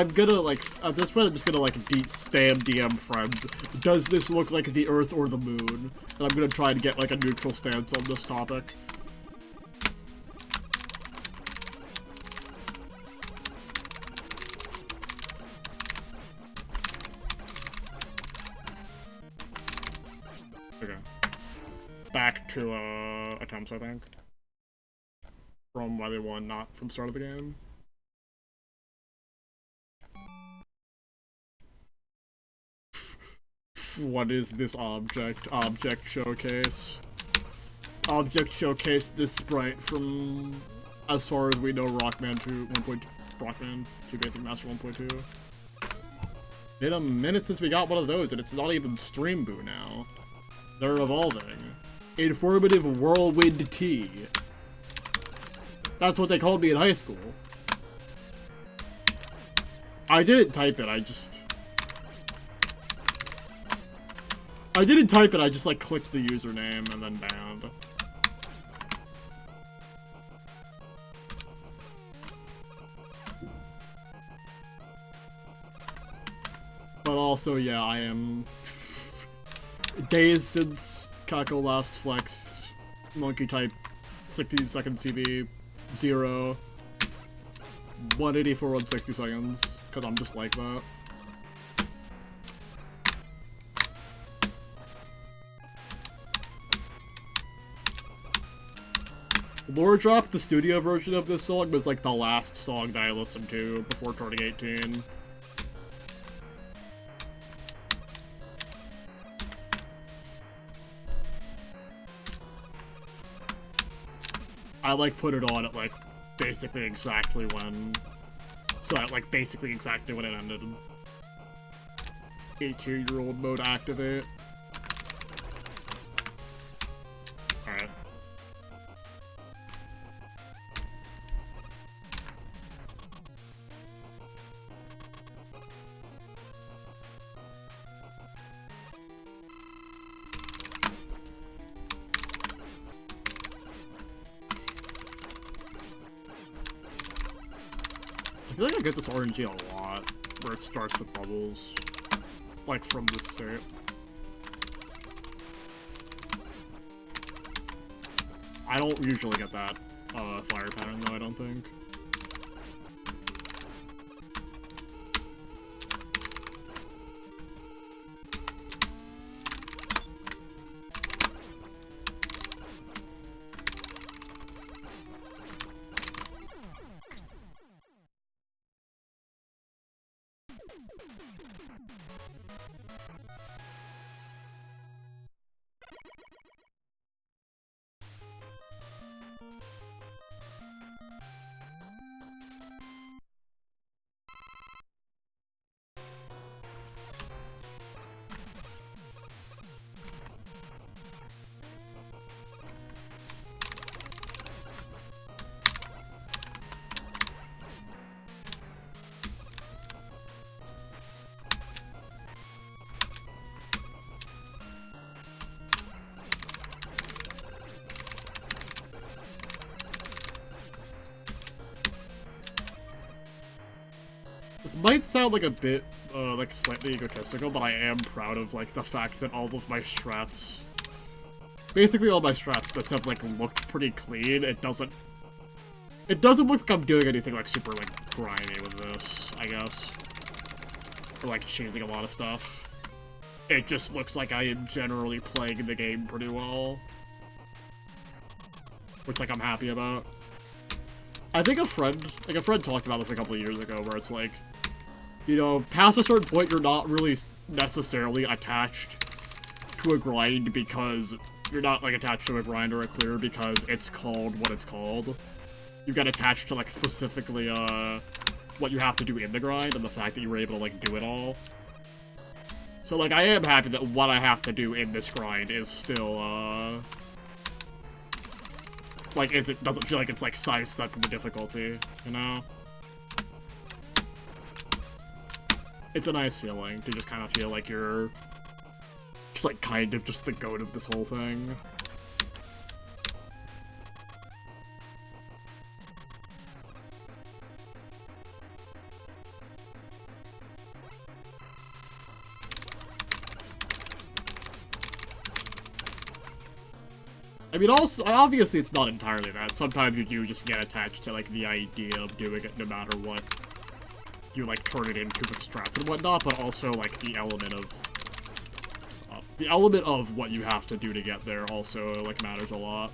gonna, like, at this point, I'm just gonna, like, spam DM friends. Does this look like the Earth or the Moon? And I'm gonna try to get, like, a neutral stance on this topic. Okay. Back to, attempts, I think. From why they won, not from start of the game. What is this object? Object showcase. Object showcase this sprite from, as far as we know, Rockman 2 Basic Master 1.2. Been a minute since we got one of those, and it's not even Stream Boo now. They're evolving. Informative Whirlwind Tea. That's what they called me in high school. I didn't type it, I didn't type it, I just, like, clicked the username and then banned. But also, yeah, I am days since Kako last flexed monkey type 16 seconds PB 0 184 on 60 seconds, because I'm just like that. Lore Drop, the studio version of this song, was like the last song that I listened to before turning 18. I like put it on at like basically exactly when, like basically exactly when it ended. 18-year-old mode activate. Alright. feel like I get this RNG a lot, where it starts with bubbles. Like, from this state. I don't usually get that, fire pattern, though, I don't think. This might sound like a bit, like, slightly egotistical, but I am proud of, like, the fact that all of my strats... Basically all my strats that have, like, looked pretty clean. It doesn't look like I'm doing anything, like, super, like, grimy with this, I guess. Or, like, changing a lot of stuff. It just looks like I am generally playing the game pretty well. Which, like, I'm happy about. I think a friend talked about this a couple of years ago, where it's like, you know, past a certain point, you're not really necessarily attached to a grind because you're not, like, attached to a grind or a clear because it's called what it's called. You get attached to, like, specifically, what you have to do in the grind and the fact that you were able to, like, do it all. So, like, I am happy that what I have to do in this grind is still, like, it doesn't feel like it's, like, sidestepping the difficulty, you know? It's a nice feeling to just kind of feel like you're just, like, kind of just the goat of this whole thing. I mean, also, obviously it's not entirely that. Sometimes you do just get attached to, like, the idea of doing it no matter what you, like, turn it into with strats and whatnot, but also, like, the element of what you have to do to get there also, like, matters a lot.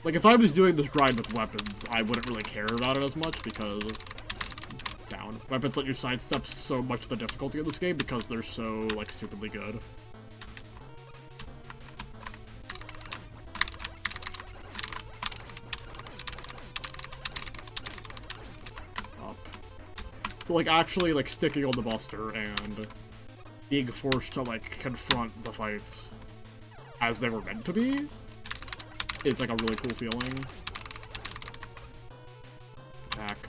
Like, if I was doing this grind with weapons, I wouldn't really care about it as much, because... Down. Weapons let you sidestep so much of the difficulty in this game because they're so, like, stupidly good. So, like, actually, like, sticking on the buster and being forced to, like, confront the fights as they were meant to be is, like, a really cool feeling. Attack.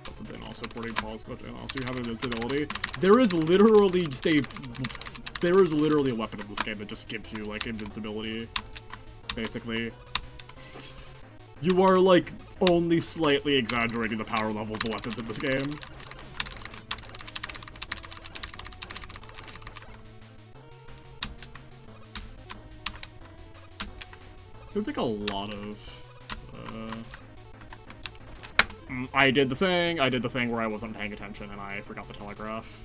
But then also porting pause, but then also you have invincibility. There is literally a weapon in this game that just gives you, like, invincibility, basically. You are, like, only slightly exaggerating the power level of the weapons in this game. There's, like, a lot of, I did the thing where I wasn't paying attention and I forgot the telegraph.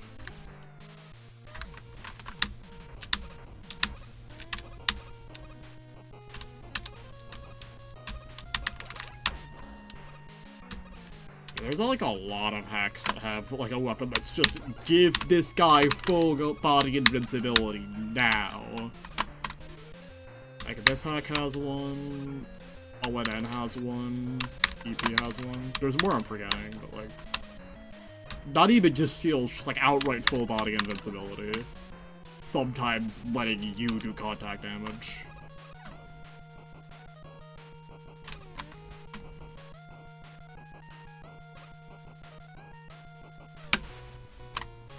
There's, like, a lot of hacks that have, like, a weapon that's just, give this guy full body invincibility now. Like, this hack has one, ONN has one, EP has one. There's more I'm forgetting, but, like, not even just shields, just, like, outright full body invincibility. Sometimes letting you do contact damage.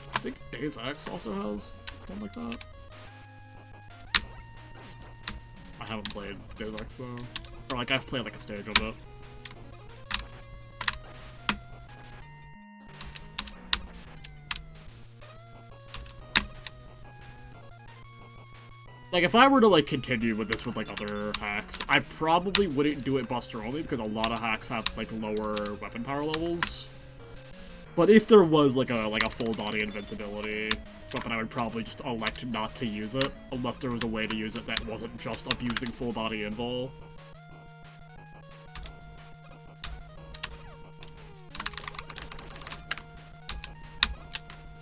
I think Deus Ex also has one like that. I haven't played Deluxe though. Or like I've played like a stage of it. Like, if I were to, like, continue with this with, like, other hacks, I probably wouldn't do it Buster only, because a lot of hacks have, like, lower weapon power levels. But if there was, like a full-body invincibility weapon, I would probably just elect not to use it, unless there was a way to use it that wasn't just abusing full-body invul.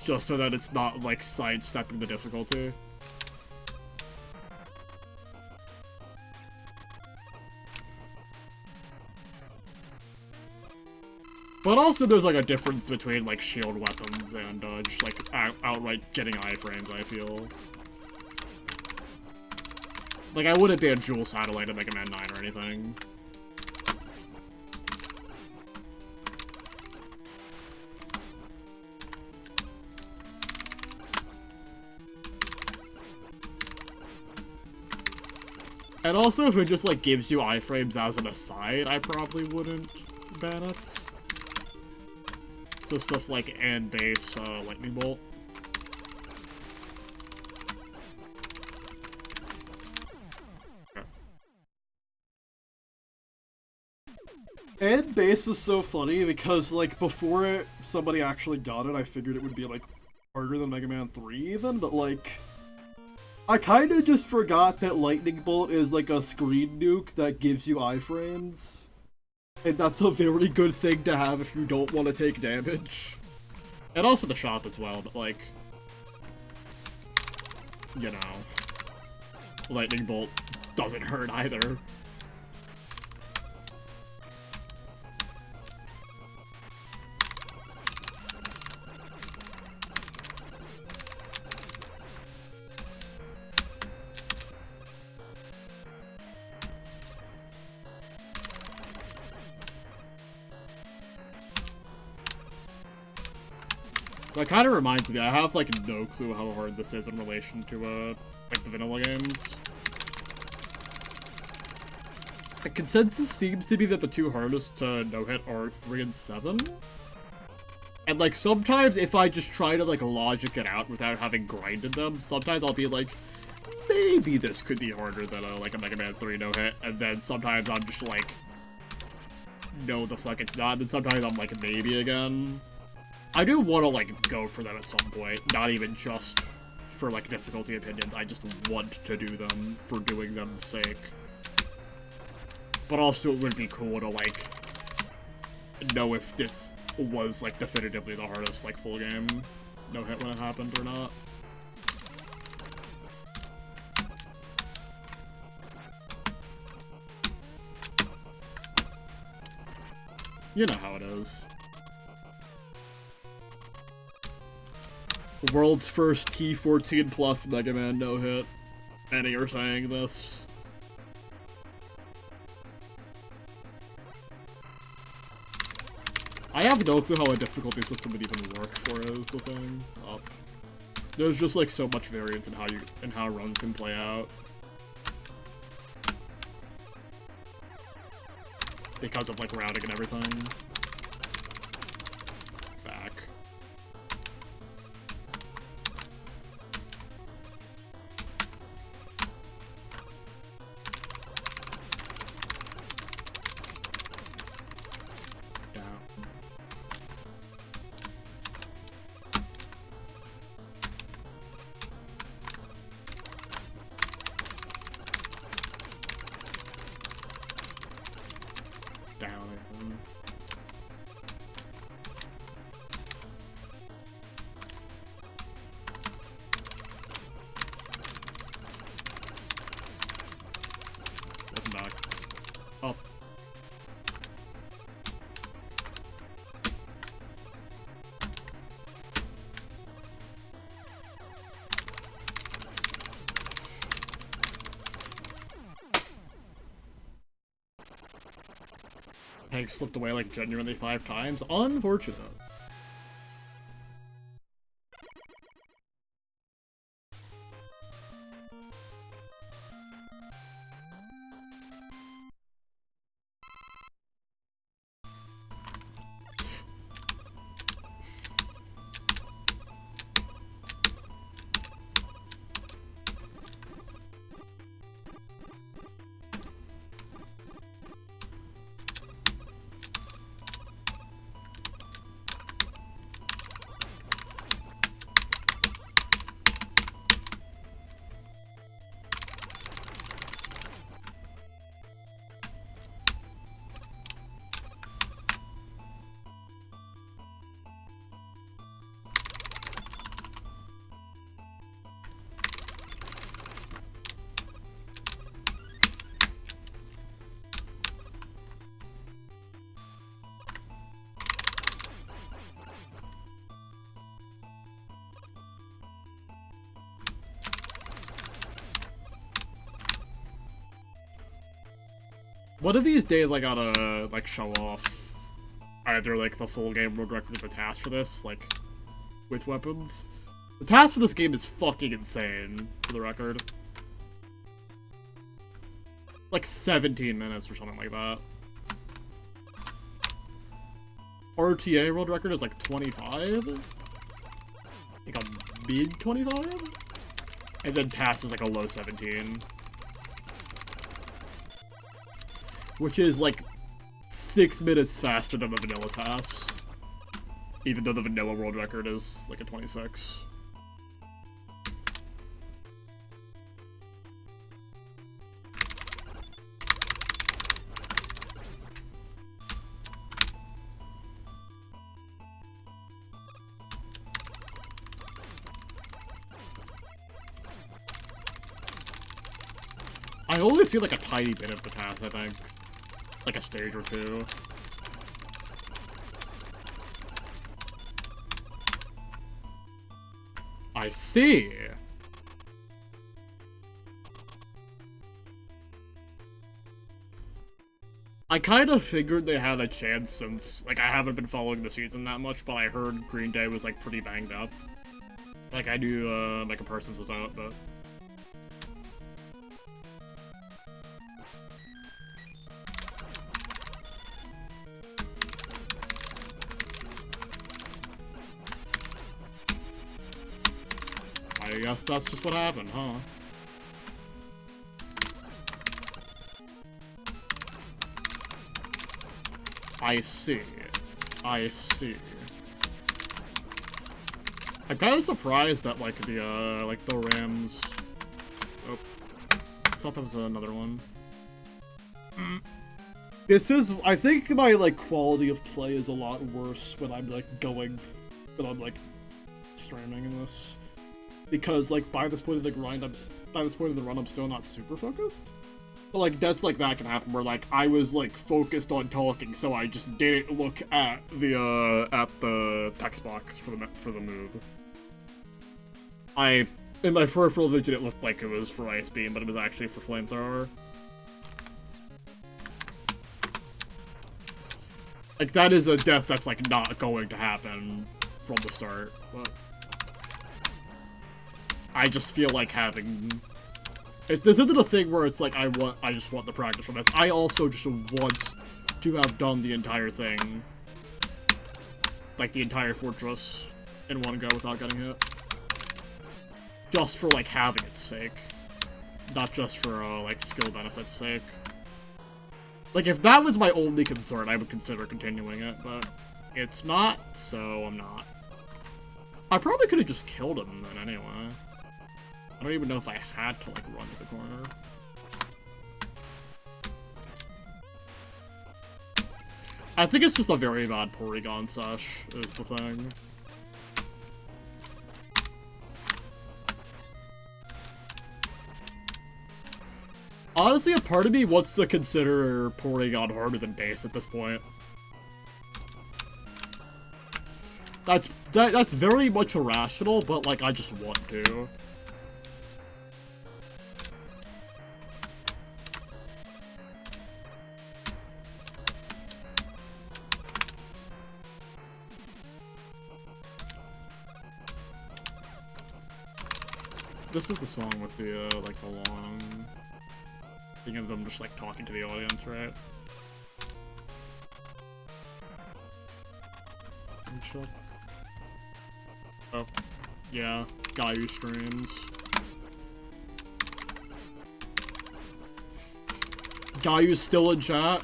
Just so that it's not, like, sidestepping the difficulty. But also there's, like, a difference between, like, shield weapons and, just, like, outright getting iframes, I feel. Like, I wouldn't be a Jewel Satellite in Mega Man 9 or anything. And also, if it just, like, gives you iframes as an aside, I probably wouldn't ban it. So stuff like and base lightning bolt. And base is so funny because like before somebody actually got it, I figured it would be like harder than Mega Man 3 even, but like I kind of just forgot that lightning bolt is like a screen nuke that gives you iframes. And that's a very good thing to have if you don't want to take damage. And also the shop as well, but like, you know, lightning bolt doesn't hurt either. That kind of reminds me, I have, like, no clue how hard this is in relation to, like, the vanilla games. The consensus seems to be that the two hardest to no-hit are 3 and 7. And, like, sometimes if I just try to, like, logic it out without having grinded them, sometimes I'll be like, maybe this could be harder than, like, a Mega Man 3 no-hit, and then sometimes I'm just like, no, the fuck it's not, and sometimes I'm like, maybe again. I do want to, like, go for them at some point, not even just for, like, difficulty opinions, I just want to do them for doing them's sake. But also it would be cool to, like, know if this was, like, definitively the hardest, like, full game no-hit when it happened or not. You know how it is. World's first T14 plus Mega Man no-hit. Many are saying this. I have no clue how a difficulty system would even work for it, is the thing. There's just like so much variance in how runs can play out. Because of like routing and everything. Back. Hank slipped away like genuinely 5 times. Unfortunate. One of these days I gotta, like, show off either, like, the full game world record or the task for this, like, with weapons. The task for this game is fucking insane, for the record. Like 17 minutes or something like that. RTA world record is like 25? Like a mid 25? And then task is like a low 17. Which is like 6 minutes faster than the vanilla task. Even though the vanilla world record is like a 26. I only see like a tiny bit of the task, I think. Like a stage or two. I see. I kind of figured they had a chance since, like, I haven't been following the season that much, but I heard Green Day was, like, pretty banged up. Like, I knew, like, a person was out, but... I guess that's just what happened, huh? I see. I see. I'm kind of surprised that, like, the Rams... Oh. I thought that was another one. This is... I think my, like, quality of play is a lot worse when I'm, like, when I'm, like, streaming in this. Because, like, by this point in the grind, by this point in the run, I'm still not super focused. But, like, deaths like that can happen where, like, I was, like, focused on talking, so I just didn't look at the text box for the move. In my peripheral vision, it looked like it was for Ice Beam, but it was actually for Flamethrower. Like, that is a death that's, like, not going to happen from the start, but... I just feel like having... This isn't a thing where it's like, I just want the practice from this. I also just want to have done the entire thing. Like, the entire fortress in one go without getting hit. Just for, like, having its sake. Not just for, like, skill benefit's sake. Like, if that was my only concern, I would consider continuing it, but it's not, so I'm not. I probably could have just killed him then anyway. I don't even know if I had to, like, run to the corner. I think it's just a very bad Porygon sesh, is the thing. Honestly, a part of me wants to consider Porygon harder than base at this point. That's very much irrational, but, like, I just want to. This is the song with the, like, the long thing of them just, like, talking to the audience, right? Check. Oh, yeah, guy who streams. Guy who's still in chat?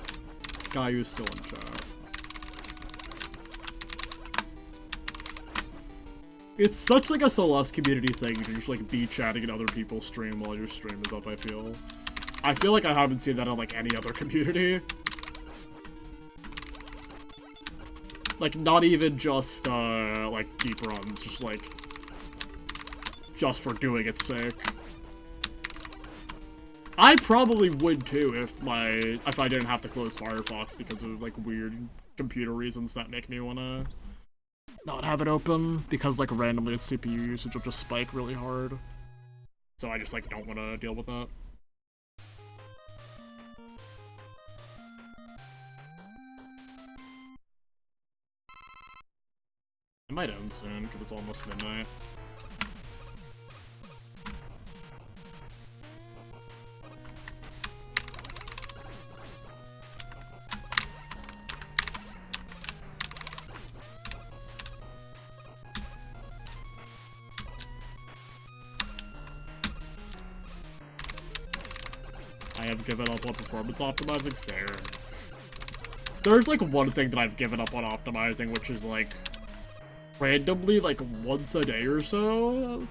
Guy who's still in chat. It's such, like, a Celeste community thing to just, like, be chatting in other people's stream while your stream is up, I feel. I feel like I haven't seen that on, like, any other community. Like, not even just, like, deep runs, just, like, just for doing its sake. I probably would, too, if I didn't have to close Firefox because of, like, weird computer reasons that make me wanna not have it open, because, like, randomly its CPU usage will just spike really hard. So I just, like, don't want to deal with that. It might end soon, because it's almost midnight. I have given up on performance optimizing, fair. There's like one thing that I've given up on optimizing, which is like randomly, like once a day or so,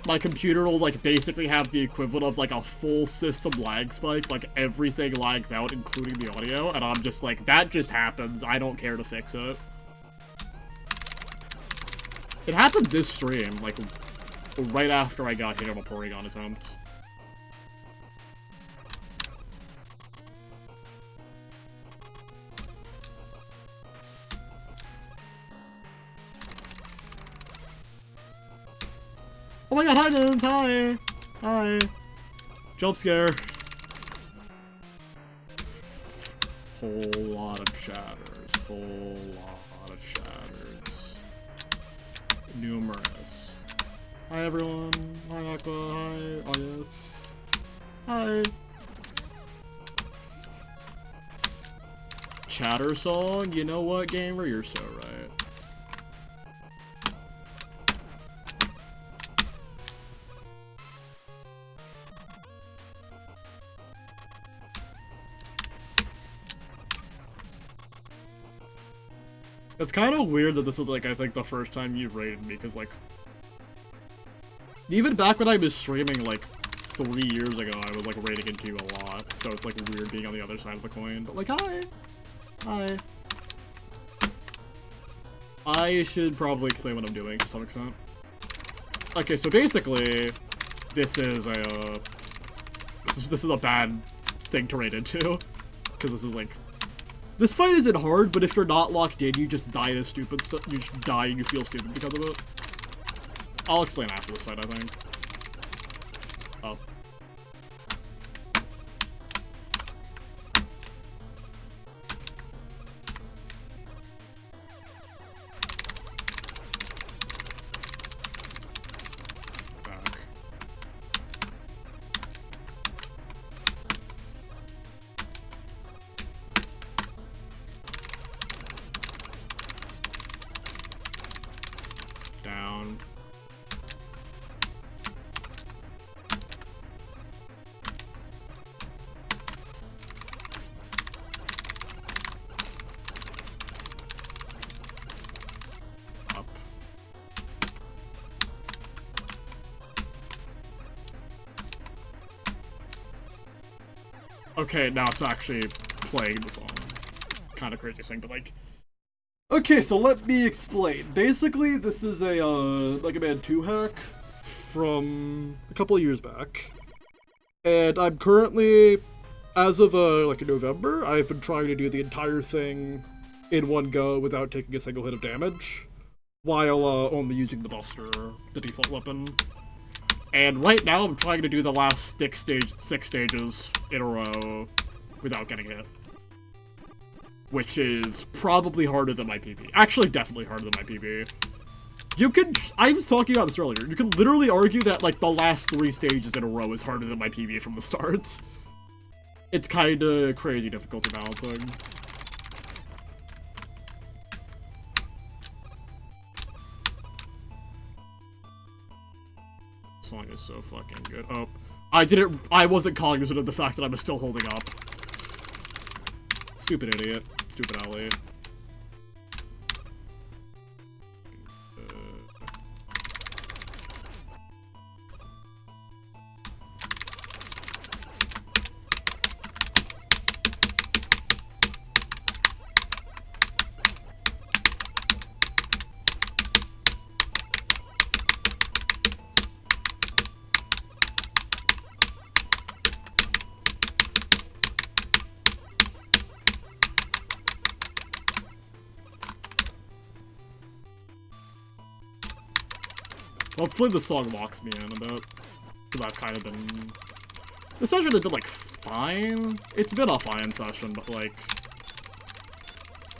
my computer will like basically have the equivalent of like a full system lag spike, like everything lags out, including the audio, and I'm just like, that just happens, I don't care to fix it. It happened this stream, like right after I got hit on a Porygon attempt. Oh my god, hi Nins, hi! Hi! Jump scare. Whole lot of chatters, whole lot of chatters. Numerous. Hi everyone, hi Aqua, hi Audience. Hi! Chatter song? You know what, gamer? You're so right. It's kind of weird that this was, like, I think the first time you rated me, because, like, even back when I was streaming, like, 3 years ago, I was, like, rating into you a lot, so it's, like, weird being on the other side of the coin, but, like, hi! Hi. I should probably explain what I'm doing, to some extent. Okay, so basically, this is a, this is a bad thing to rate into, because this is, like, this fight isn't hard, but if you're not locked in, you just die to stupid stuff. You just die and you feel stupid because of it. I'll explain after this fight, I think. Oh. Back. Down. Up. Okay, now it's actually playing the song. Kind of crazy thing, but like... Okay, so let me explain. Basically, this is a, like a Man 2 hack from a couple of years back. And I'm currently, as of, like, November, I've been trying to do the entire thing in one go without taking a single hit of damage, while, only using the Buster, the default weapon. And right now, I'm trying to do the last 6 stages in a row without getting hit. Which is probably harder than my PB. Actually, definitely harder than my PB. You can, I was talking about this earlier, you can literally argue that, like, the last 3 stages in a row is harder than my PB from the start. It's kinda crazy difficulty balancing. This song is so fucking good. Oh, I wasn't cognizant of the fact that I was still holding up. Stupid idiot. Stupid Ellie. Hopefully the song locks me in a bit. Because I've kind of been... The session has been, like, fine. It's been a fine session, but, like...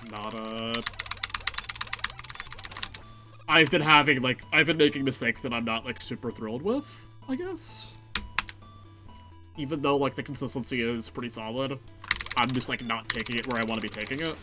Not a... I've been making mistakes that I'm not, like, super thrilled with, I guess. Even though, like, the consistency is pretty solid, I'm just, like, not taking it where I want to be taking it.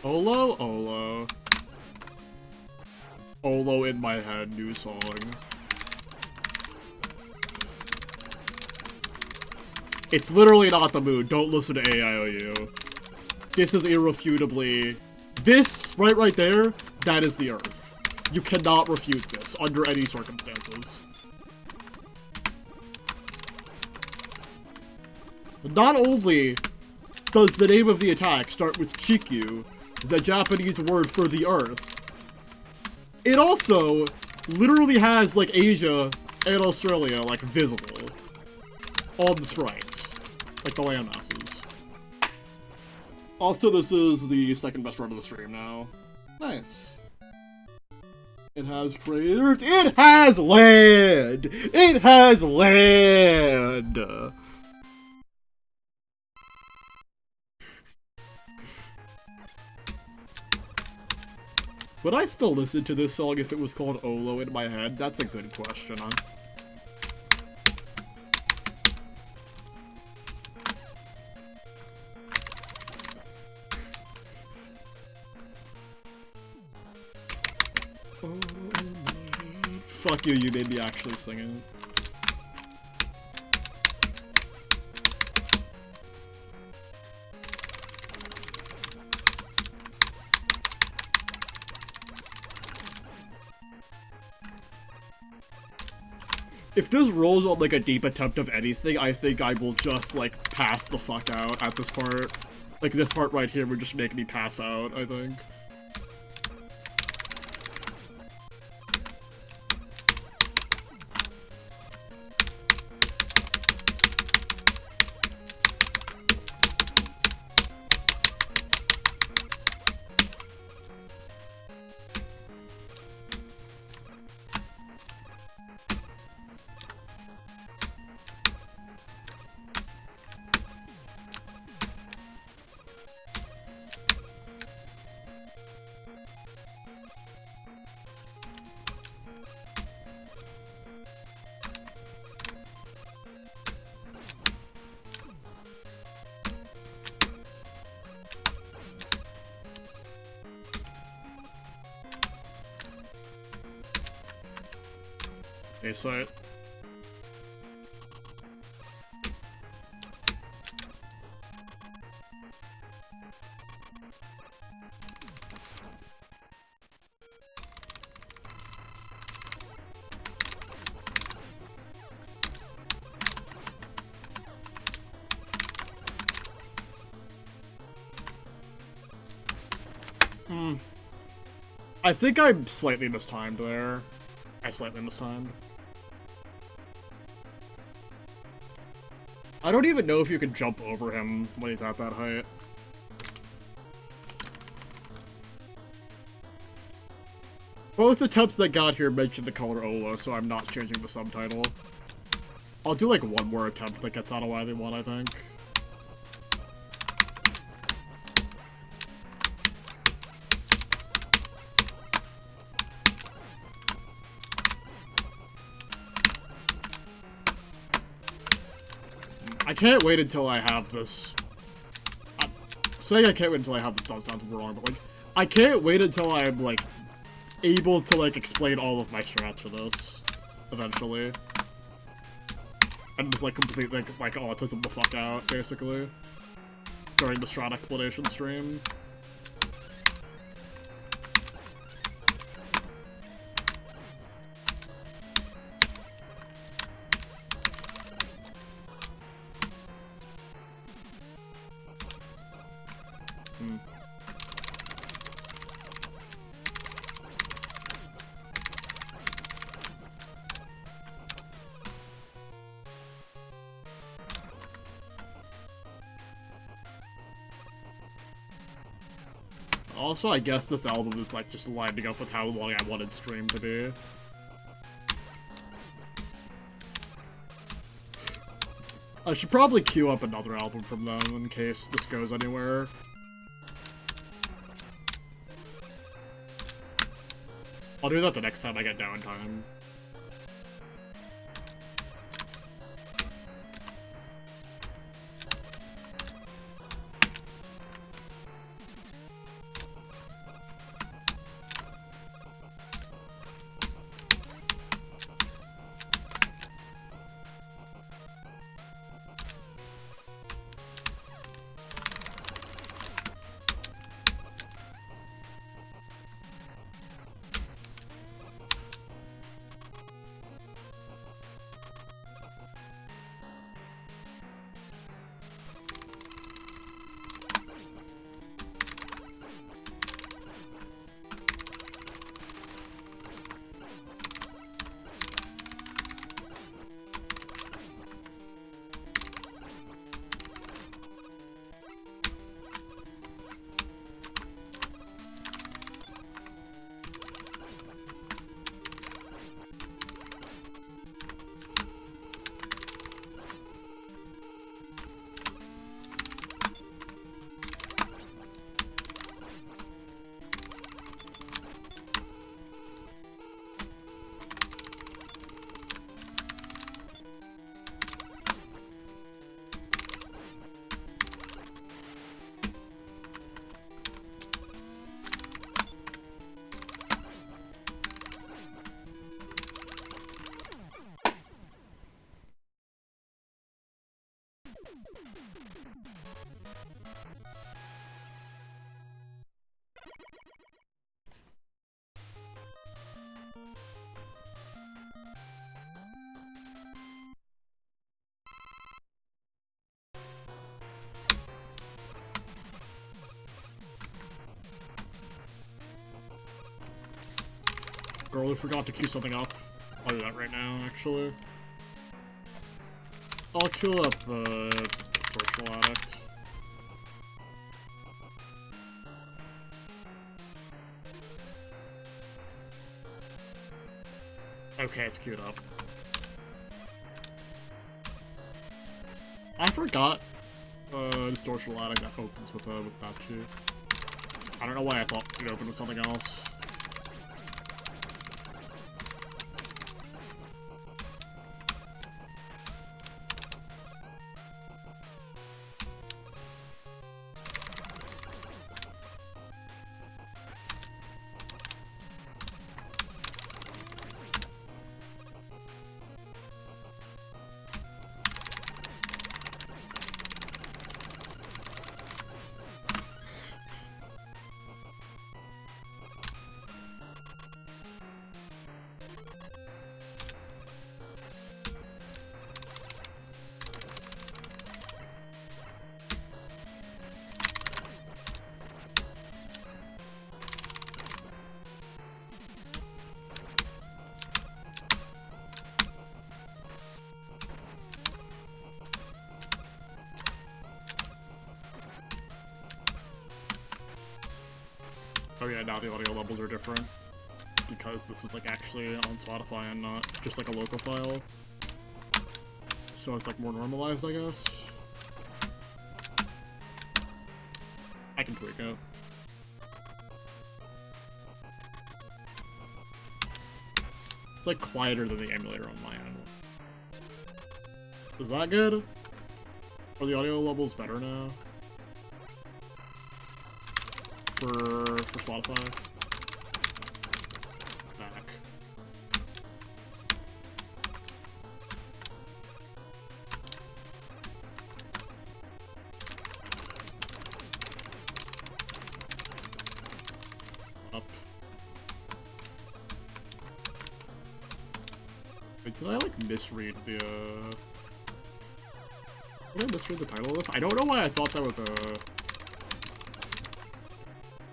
Olo, Olo. Olo in my head, new song. It's literally not the moon. Don't listen to AIOU. This is irrefutably... This, right there, that is the Earth. You cannot refute this, under any circumstances. Not only does the name of the attack start with Chikyu, the Japanese word for the Earth, it also literally has, like, Asia and Australia, like, visible on the sprites. Like, the landmasses. Also, this is the second best run of the stream now. Nice. It has craters. It has land! It has land! Would I still listen to this song if it was called Olo in my head? That's a good question, huh? Fuck you, you made me actually sing it. If this rolls on, like, a deep attempt of anything, I think I will just, like, pass the fuck out at this part. Like, this part right here would just make me pass out, I think. Okay, so I think I'm slightly mistimed there. I slightly mistimed. I don't even know if you can jump over him when he's at that height. Both attempts that got here mention the color Olo, so I'm not changing the subtitle. I'll do like one more attempt that gets out of Wily 1, I think. I can't wait until I have this. I'm saying I can't wait until I have this does sound wrong, but like, I can't wait until I'm like able to like explain all of my strats for this eventually. And just like completely like autism the fuck out, basically. During the strat explanation stream. Also, I guess this album is like just lining up with how long I wanted stream to be. I should probably queue up another album from them in case this goes anywhere. I'll do that the next time I get downtime. Girl, I forgot to queue something up. I'll do that right now, actually. I'll queue up, Virtual Addict. Okay, it's queued up. I forgot, Distortional Addict that opens with that shit. I don't know why I thought it opened with something else. Oh yeah, now the audio levels are different. Because this is like actually on Spotify and not just like a local file. So it's like more normalized, I guess. I can tweak it. It's like quieter than the emulator on my end. Is that good? Are the audio levels better now? For Spotify? Back. Up. Wait, did I like misread the did I misread the title of this? I don't know why I thought that was a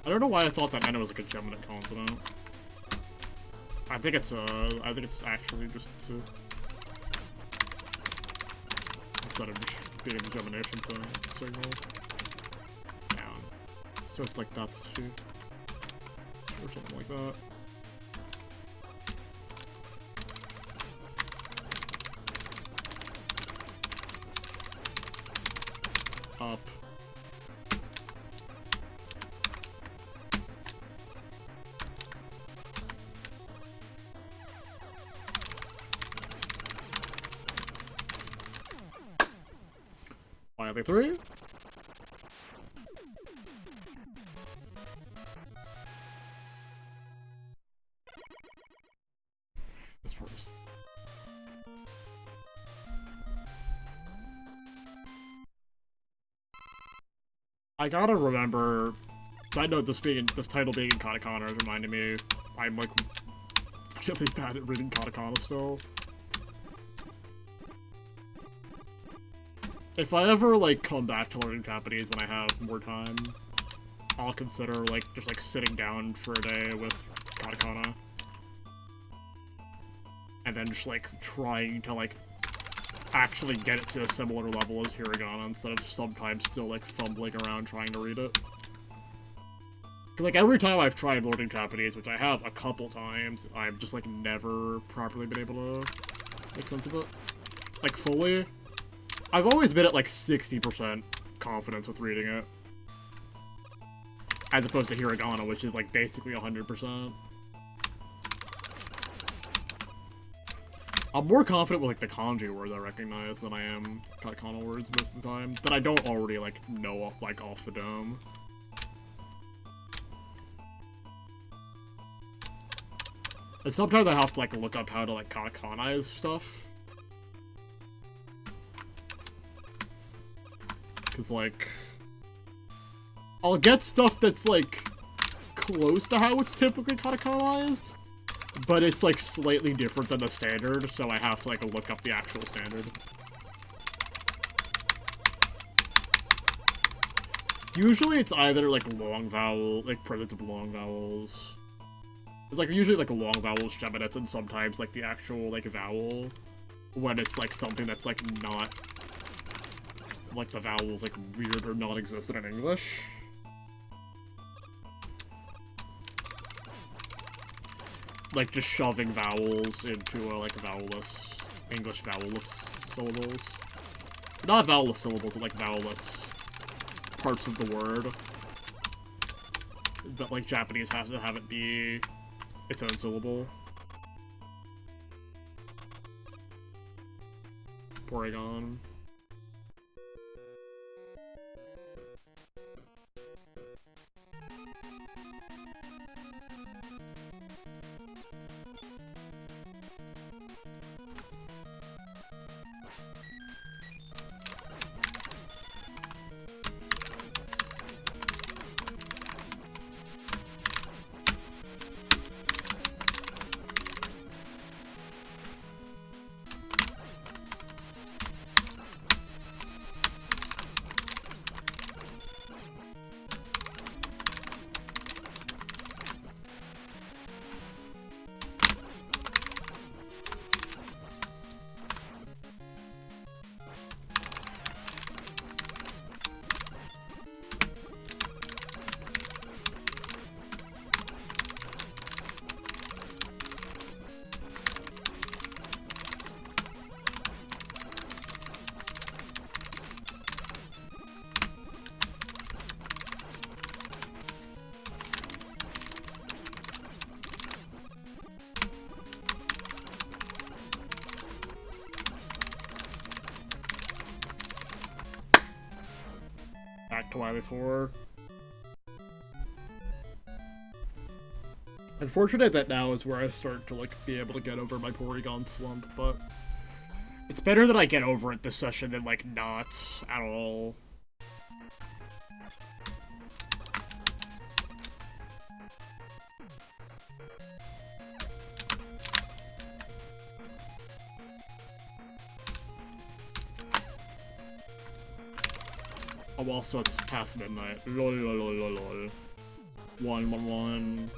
I don't know why I thought that meant it was like a geminate consonant. I think it's actually just instead of just being a gemination signal. Down. So it's like that's shit. Or something like that. Up. Why are they three? This part is... I gotta remember... Side note, this title being in katakana is reminding me I'm like really bad at reading katakana still. If I ever like come back to learning Japanese when I have more time, I'll consider like just like sitting down for a day with katakana. And then just like trying to like actually get it to a similar level as hiragana instead of sometimes still like fumbling around trying to read it. Cause like every time I've tried learning Japanese, which I have a couple times, I've just like never properly been able to make sense of it. Like fully. I've always been at like 60% confidence with reading it. As opposed to hiragana, which is like basically 100%. I'm more confident with like the kanji words I recognize than I am katakana words most of the time. That I don't already like know like off the dome. And sometimes I have to like look up how to like katakanize stuff. Cause like, I'll get stuff that's like close to how it's typically katakanized, but it's like slightly different than the standard, so I have to like look up the actual standard. Usually it's either like long vowel, like presence of long vowels. It's like usually like long vowels, geminates, and sometimes like the actual like vowel, when it's like something that's like not, like the vowels like weird or non-existent in English. Like just shoving vowels into a like vowelless, English vowelless syllables. Not vowelless syllables, but like vowelless parts of the word. That like Japanese has to have it be its own syllable. Porygon. back to WoW before. Unfortunate that now is where I start to, like, be able to get over my Porygon slump, but it's better that I get over it this session than, like, not at all. Oh, also it's past midnight. Lol, lol, lol, lol, lol. 111.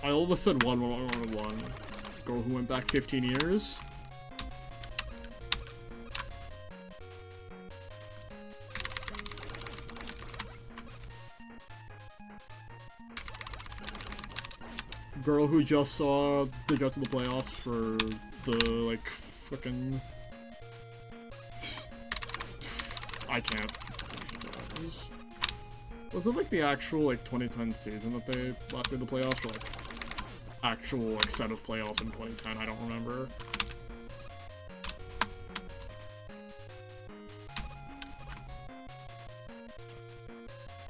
I almost said 1111. Girl who went back 15 years. Girl who just saw the go to the playoffs for the, like, fucking... I can't. Was it like the actual like 2010 season that they left in the playoffs, or like actual like set of playoffs in 2010? I don't remember.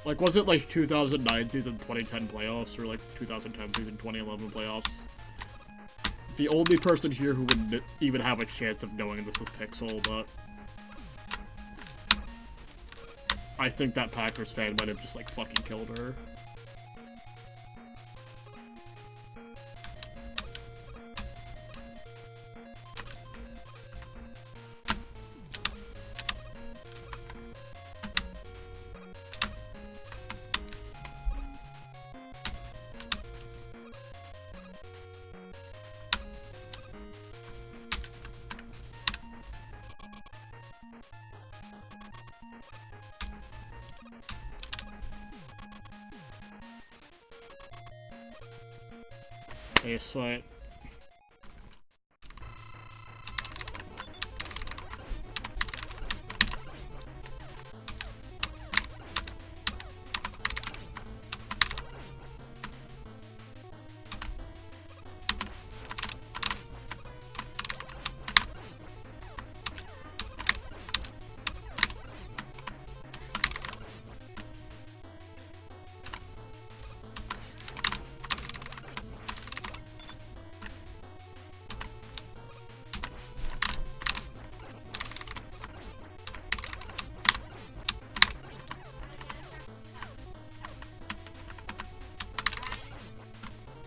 Like, was it like 2009 season 2010 playoffs, or like 2010 season 2011 playoffs? The only person here who would even have a chance of knowing this is Pixel, but I think that Packers fan might have just, like, fucking killed her. Okay, sweet.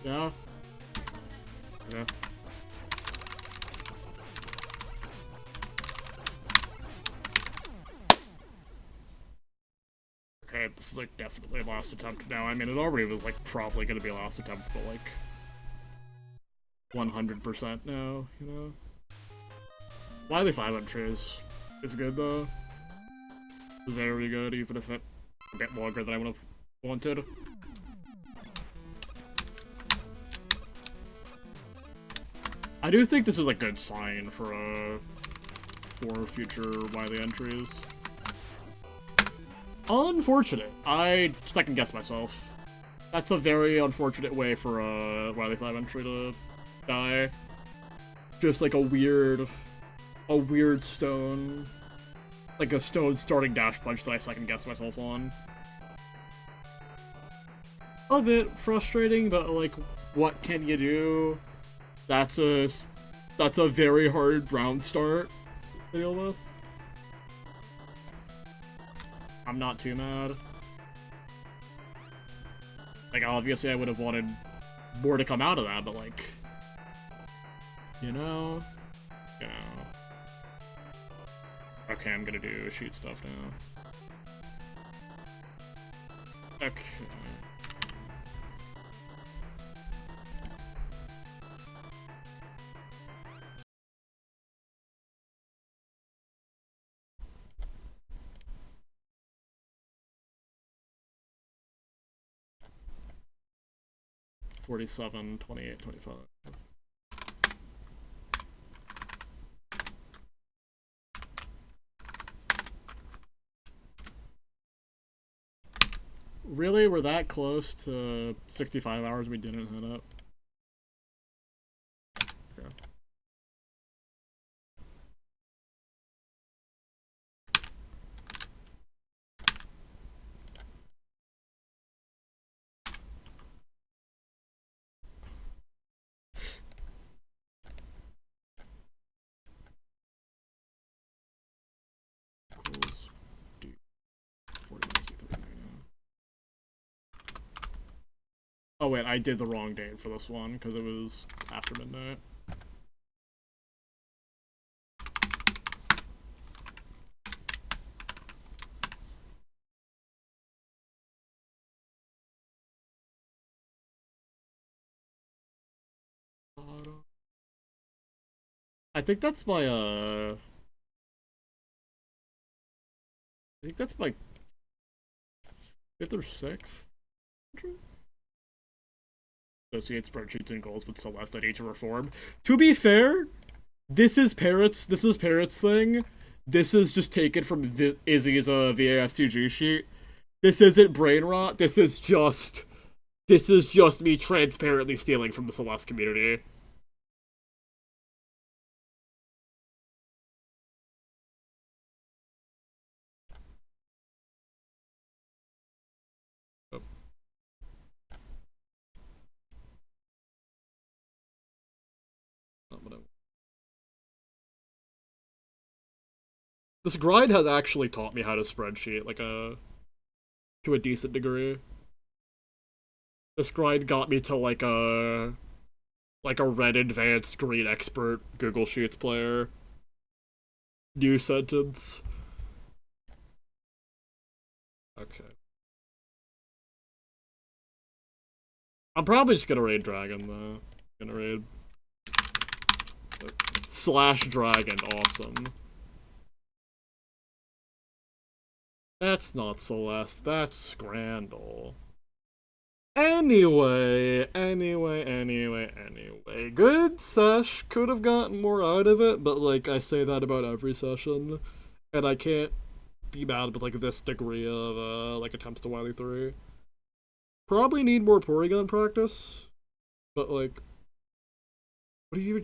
Yeah. Yeah. Okay, this is like definitely a last attempt now. I mean, it already was like probably gonna be a last attempt, but like 100% now, you know? Wily 5 entries is good though. Very good, even if it's a bit longer than I would have wanted. I do think this is a good sign for future Wily entries. Unfortunate. I second-guessed myself. That's a very unfortunate way for a Wily 5 entry to die. Just like a weird stone. Like a stone starting dash punch that I second-guessed myself on. A bit frustrating, but like, what can you do? That's a very hard round start to deal with. I'm not too mad. Like, obviously I would have wanted more to come out of that, but like, you know. Okay, I'm gonna do shoot stuff now. Okay. $47, $28, $25. Really? We're that close to 65 hours we didn't hit up? Okay. Oh wait, I did the wrong date for this one, because it was after midnight. I think that's my, I think that's my 5th or 6th. Associate spreadsheets and goals with Celeste at Age of Reform. To be fair, this is Parrot's thing. This is just taken from Izzy's VASTG sheet. This isn't brain rot. This is just me transparently stealing from the Celeste community. This grind has actually taught me how to spreadsheet, to a decent degree. This grind got me to a red advanced green expert Google Sheets player. New sentence. Okay. I'm probably just gonna raid Dragon though. Gonna raid /Dragon, awesome. That's not Celeste, that's Scrandle. Anyway. Good sesh. Could have gotten more out of it, but I say that about every session. And I can't be mad with this degree of attempts to Wily 3. Probably need more Porygon practice. But what do you even